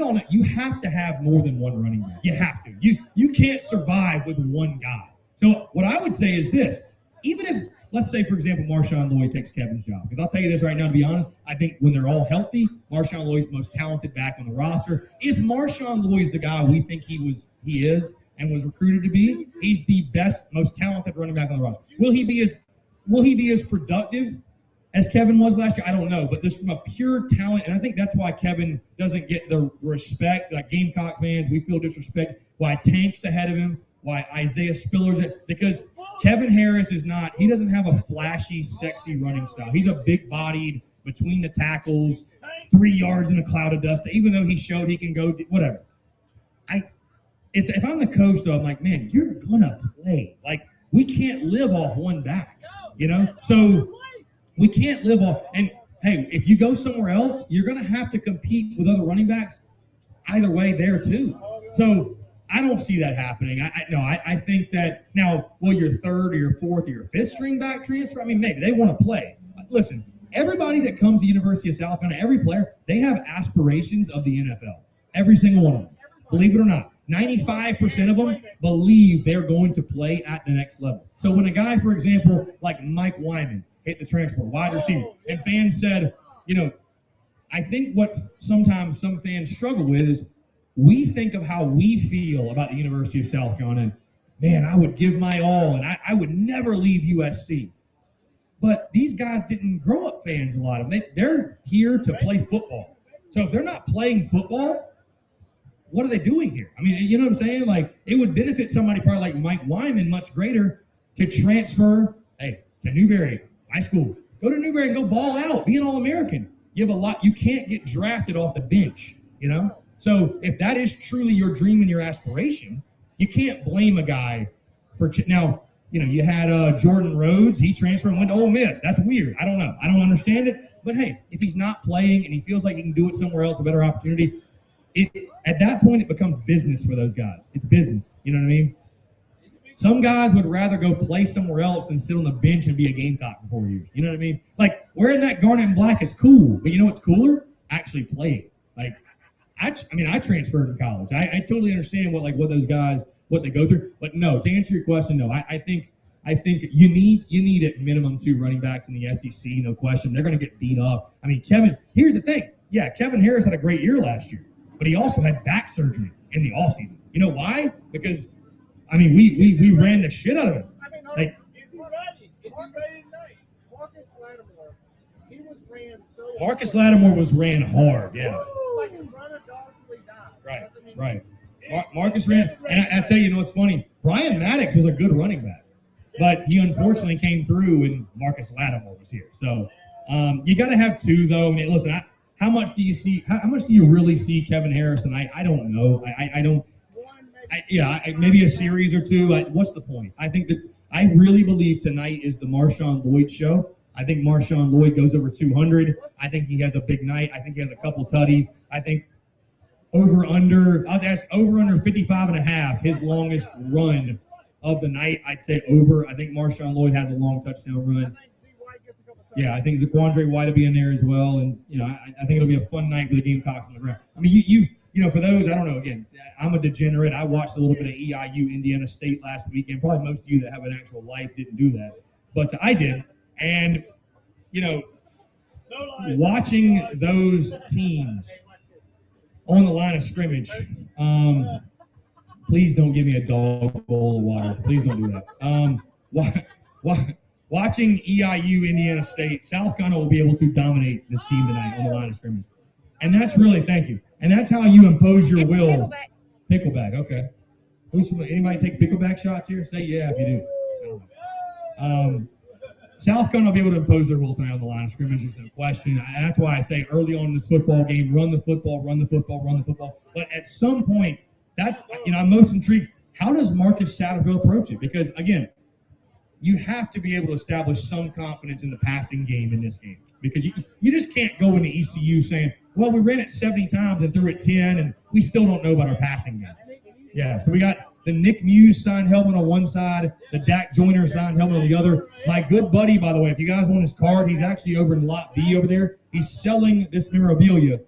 all know you have to have more than one running back. You have to. You can't survive with one guy. So what I would say is this: even let's say, for example, Marshawn Lloyd takes Kevin's job. Because I'll tell you this right now, to be honest, I think when they're all healthy, Marshawn Lloyd's the most talented back on the roster. If Marshawn Lloyd's the guy we think he is and was recruited to be, he's the best, most talented running back on the roster. Will he be as productive as Kevin was last year? I don't know. But just from a pure talent, and I think that's why Kevin doesn't get the respect. Like Gamecock fans, we feel disrespect. Why Tank's ahead of him, why Isaiah Spiller's because Kevin Harris he doesn't have a flashy, sexy running style. He's a big-bodied, between the tackles, 3 yards in a cloud of dust, even though he showed he can go, whatever. If I'm the coach, though, I'm like, man, you're going to play. Like, we can't live off one back, you know? So we can't live off. And, hey, if you go somewhere else, you're going to have to compete with other running backs either way there, too. So I don't see that happening. I think that now, will your third or your fourth or your fifth string back transfer? I mean, maybe they want to play. Listen, everybody that comes to University of South Carolina, every player, they have aspirations of the NFL. Every single one of them. Believe it or not, 95% of them believe they're going to play at the next level. So when a guy, for example, like Mike Wyman hit the transfer, wide receiver, and fans said, I think what sometimes some fans struggle with is we think of how we feel about the University of South Carolina. Man, I would give my all, and I would never leave USC. But these guys didn't grow up fans, a lot of them. They're here to play football. So if they're not playing football, what are they doing here? I mean, you know what I'm saying? Like, it would benefit somebody probably like Mike Wyman much greater to transfer, to Newberry High School. Go to Newberry and go ball out. Be an All-American. You have a lot. You can't get drafted off the bench, So if that is truly your dream and your aspiration, you can't blame a guy for now. You had Jordan Rhodes. He transferred and went to Ole Miss. That's weird. I don't know. I don't understand it. But hey, if he's not playing and he feels like he can do it somewhere else, a better opportunity, at that point, it becomes business for those guys. It's business. You know what I mean? Some guys would rather go play somewhere else than sit on the bench and be a Gamecock for 4 years. You know what I mean? Like, wearing that garnet and black is cool. But you know what's cooler? Actually playing. Like, I transferred in college. I totally understand what those guys, what they go through. But no, to answer your question, no. I think you need at minimum 2 running backs in the SEC, no question. They're going to get beat up. I mean, here's the thing. Yeah, Kevin Harris had a great year last year. But he also had back surgery in the offseason. You know why? Because, we ran the shit out of him. Marcus Lattimore was ran hard, yeah. Right. Marcus ran, and I tell you, what's funny? Brian Maddox was a good running back, but he unfortunately came through when Marcus Lattimore was here. So you got to have 2, though. I mean, listen, how much do you really see Kevin Harris tonight? I don't know. Maybe a series or 2. What's the point? I really believe tonight is the Marshawn Lloyd show. I think Marshawn Lloyd goes over 200. I think he has a big night. I think he has a couple tutties. I think over under 55.5, his longest run of the night. I'd say over. I think Marshawn Lloyd has a long touchdown run. Yeah, I think Zaquandre White will be in there as well, and I think it'll be a fun night for the Gamecocks on the ground. I mean, you for those, I don't know. Again, I'm a degenerate. I watched a little bit of EIU, Indiana State last weekend. Probably most of you that have an actual life didn't do that, but I did. And watching those teams on the line of scrimmage. Please don't give me a dog bowl of water. Please don't do that. Watching EIU, Indiana State, South Carolina will be able to dominate this team tonight on the line of scrimmage. And that's really, thank you. And that's how you impose your will. Pickleback, okay. Anybody take pickleback shots here? Say yeah if you do. South Carolina will be able to impose their will tonight on the line of scrimmage. There's no question. And that's why I say early on in this football game, run the football. But at some point, I'm most intrigued. How does Marcus Satterfield approach it? Because, again, you have to be able to establish some confidence in the passing game in this game. Because you just can't go into ECU saying, well, we ran it 70 times and threw it 10, and we still don't know about our passing game. Yeah, so we got the Nick Muse signed helmet on one side, the Dak Joyner signed helmet on the other. My good buddy, by the way, if you guys want his card, he's actually over in Lot B over there. He's selling this memorabilia.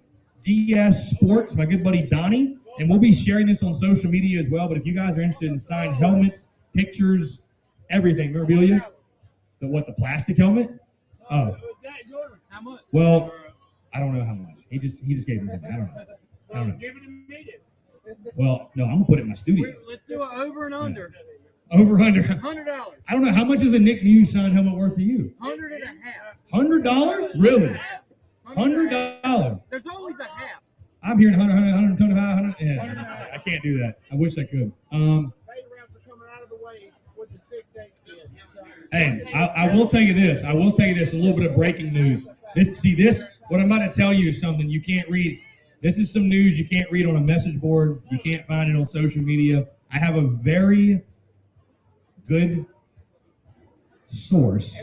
DS Sports, my good buddy Donnie, and we'll be sharing this on social media as well. But if you guys are interested in signed helmets, pictures, everything, memorabilia, The plastic helmet? Oh, How much? well, I don't know how much. He just gave me that. I don't know. Give it to me then. Well, no, I'm gonna put it in my studio. Let's do it over and under. Over under. $100. I don't know how much is a Nick Muse signed helmet worth to you. 100 and a half. $100? Really? $100? There's always a half. I'm hearing 100, 125, 100. Yeah, I can't do that. I wish I could. Fade routes are coming out of the way with the 6-8 kid. Hey, I will tell you this. A little bit of breaking news. What I'm about to tell you is something you can't read. This is some news you can't read on a message board. You can't find it on social media. I have a very good source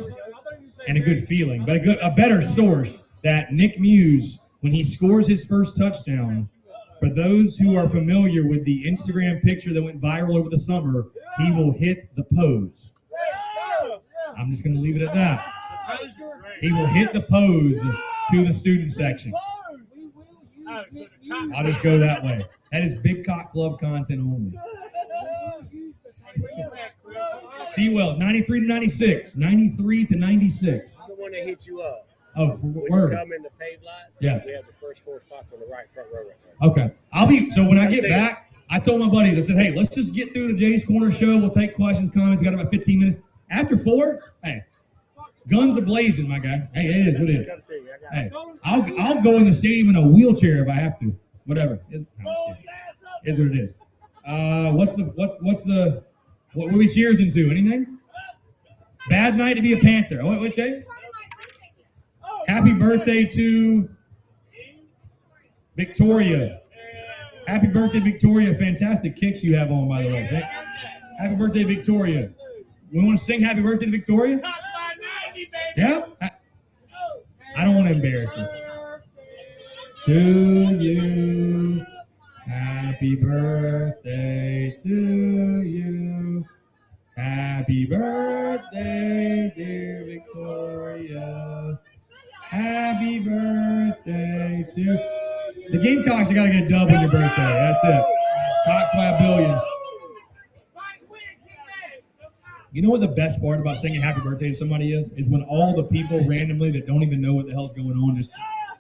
and a good feeling, but a better source that Nick Muse, when he scores his first touchdown, for those who are familiar with the Instagram picture that went viral over the summer, he will hit the pose. I'm just going to leave it at that. He will hit the pose to the student section. I'll just go that way. That is Big Cock Club content only. Sewell, 93 to 96. 93 to 96. The one that hit you up. Oh, When you word. come in the paved lot, Yes. we have the first 4 spots on the right front row right there. Okay. So when I get back, I told my buddies, I said, hey, let's just get through the Jay's Corner show. We'll take questions, comments. Got about 15 minutes. After 4, hey, guns are blazing, my guy. Hey, it is what it is. Come see you. I got Hey, I'll go in the stadium in a wheelchair if I have to. Whatever. It's what it is. What are we cheersing to? Anything? Bad night to be a Panther. What'd you say? Happy birthday to Victoria. Happy birthday, Victoria. Fantastic kicks you have on, by the way. Happy birthday, Victoria. We want to sing happy birthday to Victoria? Yeah? I don't want to embarrass you. To you. Happy birthday to you. Happy birthday, dear Victoria. Happy birthday to the Gamecocks. You got to get a dub on your birthday. That's it. Cox by a billion. You know what the best part about singing happy birthday to somebody is? Is when all the people randomly that don't even know what the hell's going on,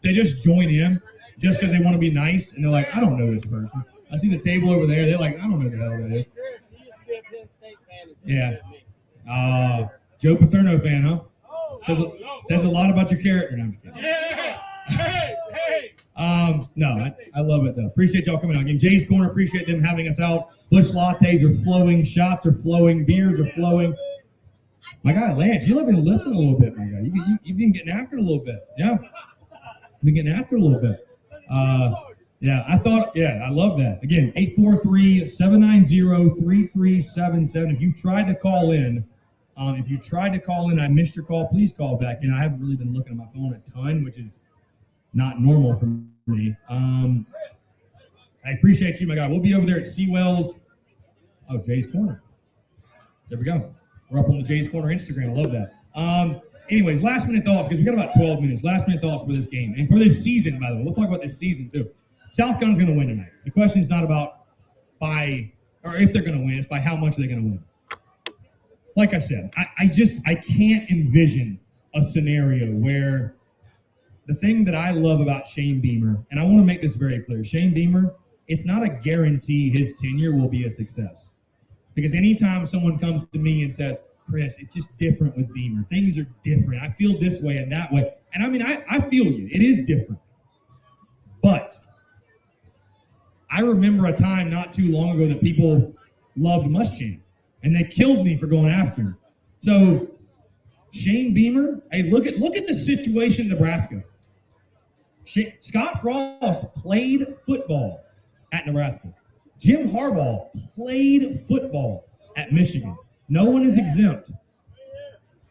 they just join in just because they want to be nice, and they're like, I don't know this person. I see the table over there. They're like, I don't know who the hell that is. He used to be a Penn State fan. Yeah. Joe Paterno fan, huh? Says a lot about your character. No, I'm just kidding. No, I love it though. Appreciate y'all coming out. Again, Jay's Corner, appreciate them having us out. Bush lattes are flowing, shots are flowing, beers are flowing. My guy Lance, you've been lifting a little bit, my guy. You've been getting after it a little bit. Yeah. Been getting after it a little bit. I love that. Again, 843-790-3377. If you tried to call in, I missed your call, please call back. I haven't really been looking at my phone a ton, which is not normal for me. I appreciate you, my guy. We'll be over there at Sewell's. Oh, Jay's Corner. There we go. We're up on the Jay's Corner Instagram. I love that. Anyways, last minute thoughts, because we got about 12 minutes. Last minute thoughts for this game. And for this season, by the way. We'll talk about this season, too. South Carolina's going to win tonight. The question is not about if they're going to win. It's by how much they're going to win. Like I said, I can't envision a scenario where the thing that I love about Shane Beamer, and I want to make this very clear, Shane Beamer, it's not a guarantee his tenure will be a success. Because anytime someone comes to me and says, Chris, it's just different with Beamer. Things are different. I feel this way and that way. And I mean, I feel you. It is different. But I remember a time not too long ago that people loved Muschamp. And they killed me for going after him. So Shane Beamer, hey, look at the situation in Nebraska. Scott Frost played football at Nebraska. Jim Harbaugh played football at Michigan. No one is exempt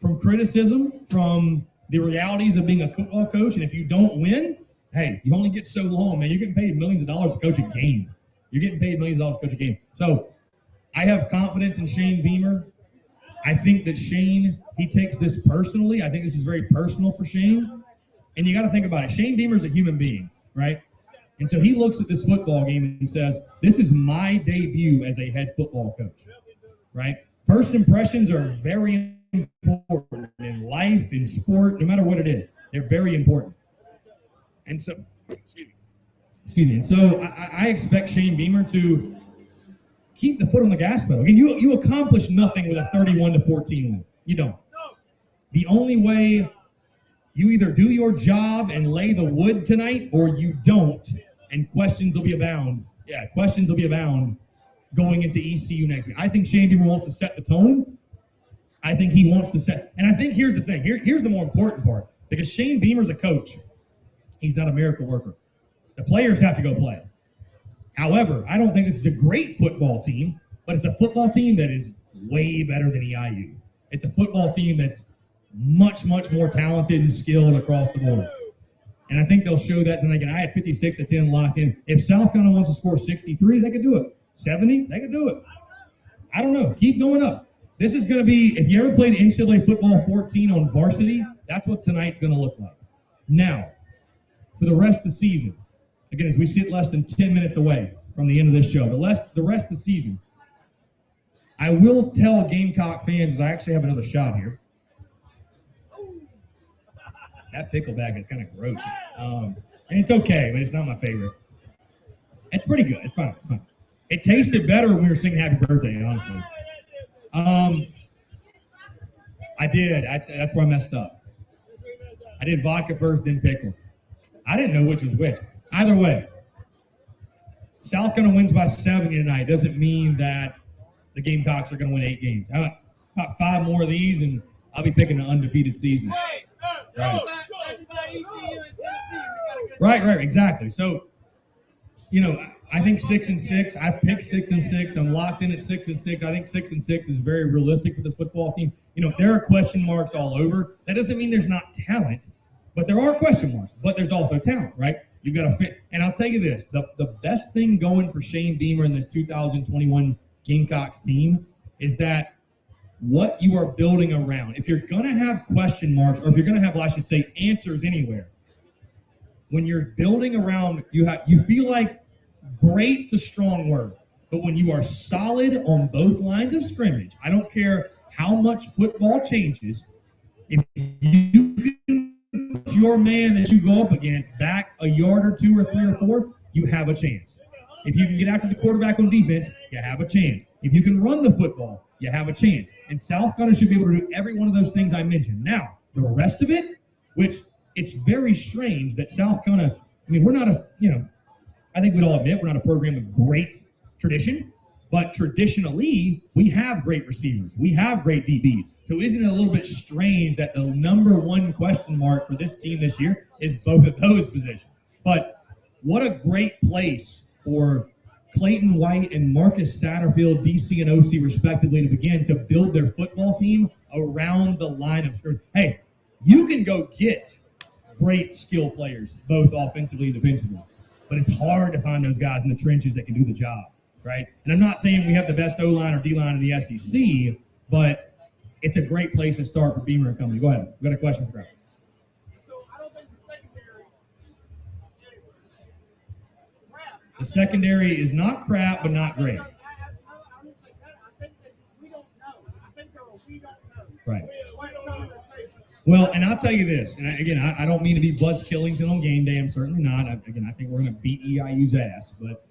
from criticism, from the realities of being a football coach. And if you don't win, hey, you only get so long, man. You're getting paid millions of dollars to coach a game. You're getting paid millions of dollars to coach a game. So I have confidence in Shane Beamer. I think that Shane, he takes this personally. I think this is very personal for Shane. And you got to think about it. Shane Beamer is a human being, right? And so he looks at this football game and says, this is my debut as a head football coach, right? First impressions are very important in life, in sport, no matter what it is. They're very important. And so, excuse me. And so I expect Shane Beamer to keep the foot on the gas pedal. Again, you accomplish nothing with a 31-14 win. You don't. The only way, you either do your job and lay the wood tonight, or you don't, and questions will be abound. Yeah, questions will be abound going into ECU next week. I think Shane Beamer wants to set the tone. I think he wants to set, and I think here's the thing. Here's the more important part. Because Shane Beamer's a coach. He's not a miracle worker. The players have to go play. However, I don't think this is a great football team, but it's a football team that is way better than EIU. It's a football team that's much, much more talented and skilled across the board. And I think they'll show that tonight. I had 56-10 locked in. If South Carolina wants to score 63, they could do it. 70, they could do it. I don't know. Keep going up. This is going to be, if you ever played NCAA football 14 on varsity, that's what tonight's going to look like. Now, for the rest of the season, again, as we sit less than 10 minutes away from the end of this show, the rest of the season, I will tell Gamecock fans, I actually have another shot here. That pickle bag is kind of gross. And it's okay, but it's not my favorite. It's pretty good. It's fine. It's fine. It tasted better when we were singing Happy Birthday, honestly. I did. That's where I messed up. I did vodka first, then pickle. I didn't know which was which. Either way, South Carolina wins by 70 tonight. Doesn't mean that the Gamecocks are going to win 8 games. How about 5 more of these, and I'll be picking an undefeated season. Right, exactly. So, I think 6-6. I picked 6-6. I'm locked in at 6-6. I think 6-6 is very realistic for this football team. There are question marks all over. That doesn't mean there's not talent, but there are question marks. But there's also talent, right? You've got to fit. And I'll tell you this: the best thing going for Shane Beamer in this 2021 Gamecocks team is that what you are building around. If you're going to have question marks, or if you're going to have, well, I should say, answers anywhere, when you're building around, you feel like great's a strong word, but when you are solid on both lines of scrimmage, I don't care how much football changes, if you can put your man that you go up against back a yard or 2 or 3 or 4, you have a chance. If you can get after the quarterback on defense, you have a chance. If you can run the football, you have a chance. And South Carolina should be able to do every one of those things I mentioned. Now, the rest of it, which it's very strange that South Carolina, we're not I think we'd all admit we're not a program of great tradition, but traditionally, we have great receivers. We have great DBs. So isn't it a little bit strange that the number one question mark for this team this year is both of those positions? But what a great place for Clayton White and Marcus Satterfield, DC and OC respectively, to begin to build their football team around the line of scrimmage. Hey, you can go get great skill players, both offensively and defensively. But it's hard to find those guys in the trenches that can do the job, right? And I'm not saying we have the best O-line or D-line in the SEC, but it's a great place to start for Beamer and company. Go ahead. We've got a question for Greg. So I don't think the secondary crap. The secondary is not crap, but not great. I think that we don't know. I think we don't know. Right. What's on the table. Well, and I'll tell you this, and again, I don't mean to be Buzz Killington on game day. I'm certainly not. I think we're going to beat EIU's ass. But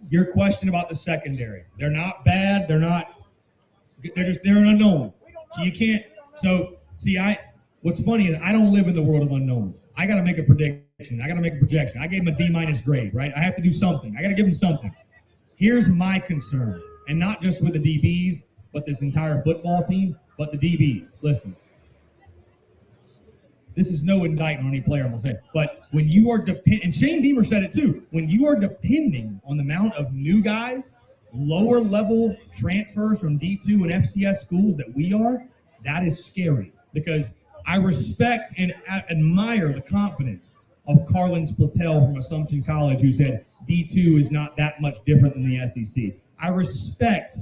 your question about the secondary, they're not bad. They're an unknown. So you can't. So see, what's funny is I don't live in the world of unknowns. I got to make a prediction. I got to make a projection. I gave them a D- grade, right? I have to do something. I got to give them something. Here's my concern, and not just with the DBs, but this entire football team, but the DBs. Listen. This is no indictment on any player, I'm going to say. But when you are and Shane Beamer said it too, when you are depending on the amount of new guys, lower level transfers from D2 and FCS schools that we are, that is scary. Because I respect and admire the confidence of Carlin Splittell from Assumption College, who said D2 is not that much different than the SEC. I respect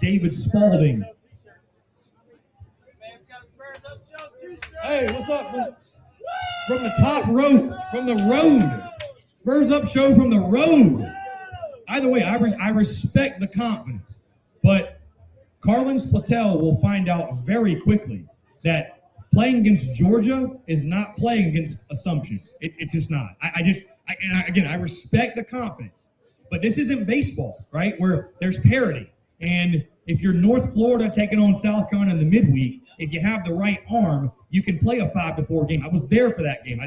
David Spalding. Hey, what's up, man? From the top rope, from the road. Spurs Up show from the road. Either way, I respect the confidence. But Carlins Platel will find out very quickly that playing against Georgia is not playing against Assumption. It's just not. I respect the confidence, but this isn't baseball, right? Where there's parity. And if you're North Florida taking on South Carolina in the midweek, if you have the right arm, you can play a 5-4 game. I was there for that game.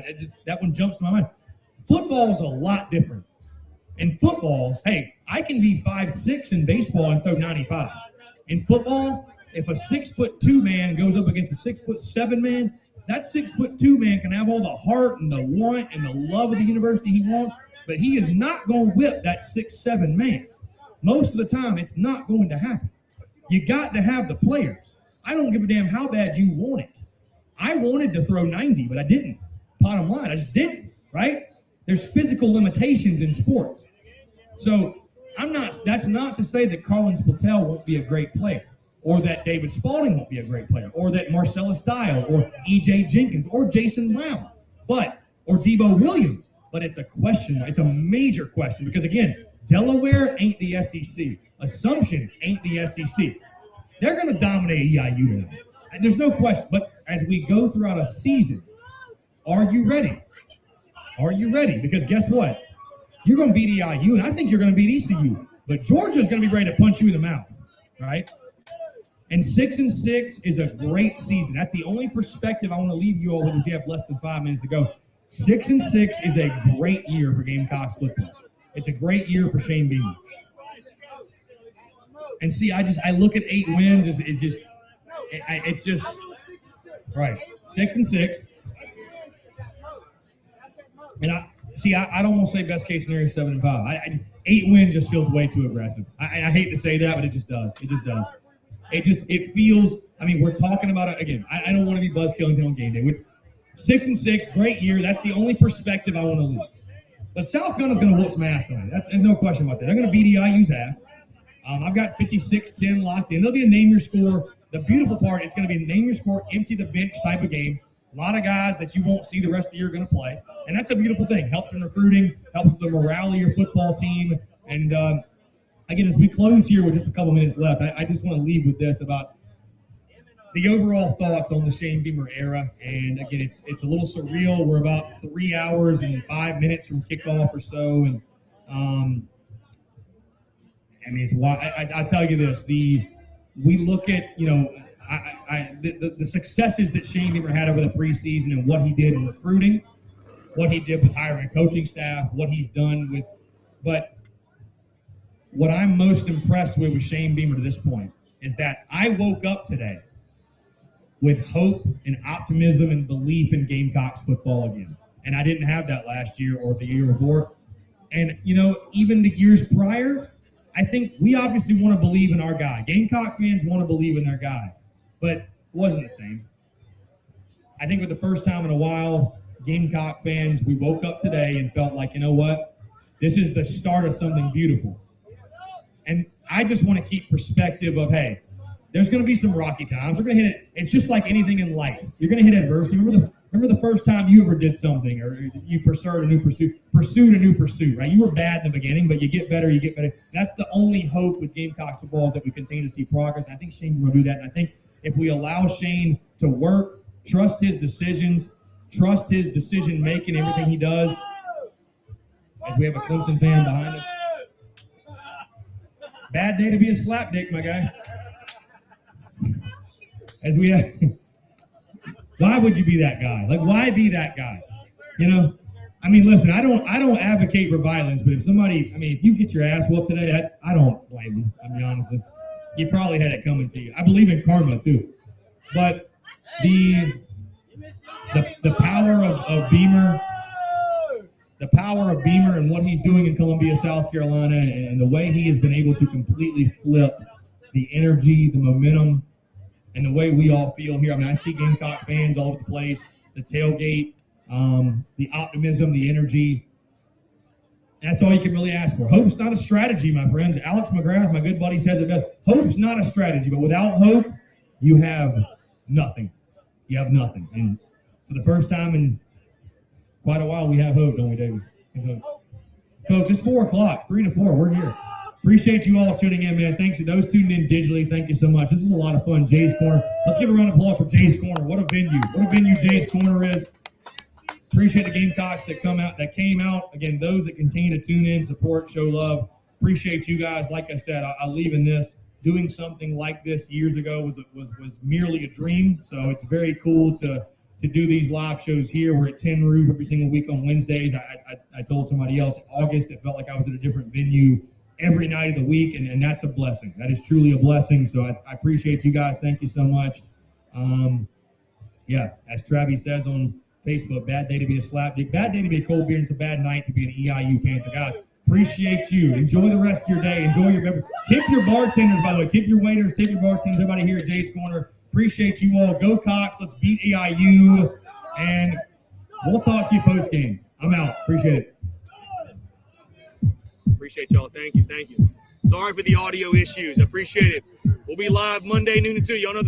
That one jumps to my mind. Football is a lot different. In football, hey, I can be 5'6" in baseball and throw 95. In football, if a 6'2" man goes up against a 6'7" man, that 6'2" man can have all the heart and the want and the love of the university he wants, but he is not going to whip that 6'7" man. Most of the time, it's not going to happen. You got to have the players. I don't give a damn how bad you want it. I wanted to throw 90, but I didn't. Bottom line, I just didn't, right? There's physical limitations in sports. So that's not to say that Carlins Platel won't be a great player, or that David Spalding won't be a great player, or that Marcellus Dial, or E.J. Jenkins, or Jason Brown, or Debo Williams. But it's a question. It's a major question because, again, Delaware ain't the SEC. Assumption ain't the SEC. They're going to dominate EIU tonight. There's no question. But as we go throughout a season, are you ready? Are you ready? Because guess what? You're going to beat EIU, and I think you're going to beat ECU. But Georgia's going to be ready to punch you in the mouth, right? And 6-6 is a great season. That's the only perspective I want to leave you all with as you have less than 5 minutes to go. 6-6 is a great year for Gamecocks football. It's a great year for Shane Beamer. And see, I look at 8 wins. It's just right. 6-6. And I don't want to say best case scenario 7-5. 8 wins just feels way too aggressive. I hate to say that, but it just does. It just does. It feels. I mean, we're talking about it again. I don't want to be buzzkilling on game day. 6-6, great year. That's the only perspective I want to leave. But South Carolina's going to whoop some ass tonight. There's no question about that. They're going to beat EIU's ass. I've got 56-10 locked in. It'll be a name your score. The beautiful part, it's going to be a name your score, empty the bench type of game. A lot of guys that you won't see the rest of the year are going to play. And that's a beautiful thing. Helps in recruiting, helps with the morale of your football team. And, again, as we close here with just a couple minutes left, I just want to leave with this about the overall thoughts on the Shane Beamer era. And, again, it's a little surreal. We're about 3 hours and 5 minutes from kickoff or so. And, I mean, it's why I tell you this. We look at, the successes that Shane Beamer had over the preseason and what he did in recruiting, what he did with hiring coaching staff, what he's done with. But what I'm most impressed with Shane Beamer to this point is that I woke up today with hope and optimism and belief in Gamecocks football again. And I didn't have that last year or the year before. And, even the years prior, I think we obviously want to believe in our guy. Gamecock fans want to believe in their guy. But it wasn't the same. I think for the first time in a while, Gamecock fans, we woke up today and felt like, you know what? This is the start of something beautiful. And I just want to keep perspective of, hey, there's going to be some rocky times. We're going to hit it. It's just like anything in life. You're going to hit adversity. Remember the first time you ever did something, or you pursued a new pursuit, right? You were bad in the beginning, but you get better. That's the only hope with Gamecocks football, that we continue to see progress. I think Shane will do that. And I think if we allow Shane to work, trust his decisions, trust his decision-making, everything he does, as we have a Clemson fan behind us. Bad day to be a slapdick, my guy. As we have, why would you be that guy? Like, why be that guy? I mean, listen, I don't advocate for violence, but if you get your ass whooped today, I don't blame you. I'll be honest with you. You probably had it coming to you. I believe in karma too. But the power of Beamer, and what he's doing in Columbia, South Carolina, and the way he has been able to completely flip the energy, the momentum, and the way we all feel here. I mean, I see Gamecock fans all over the place, the tailgate, the optimism, the energy. That's all you can really ask for. Hope's not a strategy, my friends. Alex McGrath, my good buddy, says it best. Hope's not a strategy, but without hope, you have nothing. You have nothing. And for the first time in quite a while, we have hope, don't we, David? Folks, it's 4 o'clock, 3 to 4. We're here. Appreciate you all tuning in, man. Thanks to those tuning in digitally. Thank you so much. This is a lot of fun. Jay's Corner. Let's give a round of applause for Jay's Corner. What a venue. What a venue Jay's Corner is. Appreciate the Gamecocks that came out. Again, those that continue to tune in, support, show love. Appreciate you guys. Like I said, I'll leave in this. Doing something like this years ago was merely a dream. So it's very cool to do these live shows here. We're at 10 Roof every single week on Wednesdays. I told somebody else in August, it felt like I was at a different venue every night of the week, and that's a blessing. That is truly a blessing. So I appreciate you guys. Thank you so much. Yeah, as Travis says on Facebook, bad day to be a slapdick, bad day to be a cold beer, and it's a bad night to be an EIU Panther. Guys, appreciate you. Enjoy the rest of your day. Enjoy your beverage. Tip your bartenders, by the way. Tip your waiters, tip your bartenders, everybody here at Jay's Corner. Appreciate you all. Go Cox. Let's beat EIU. And we'll talk to you post game. I'm out. Appreciate it. Appreciate y'all. Thank you. Sorry for the audio issues. I appreciate it. We'll be live Monday, noon to 2. Y'all know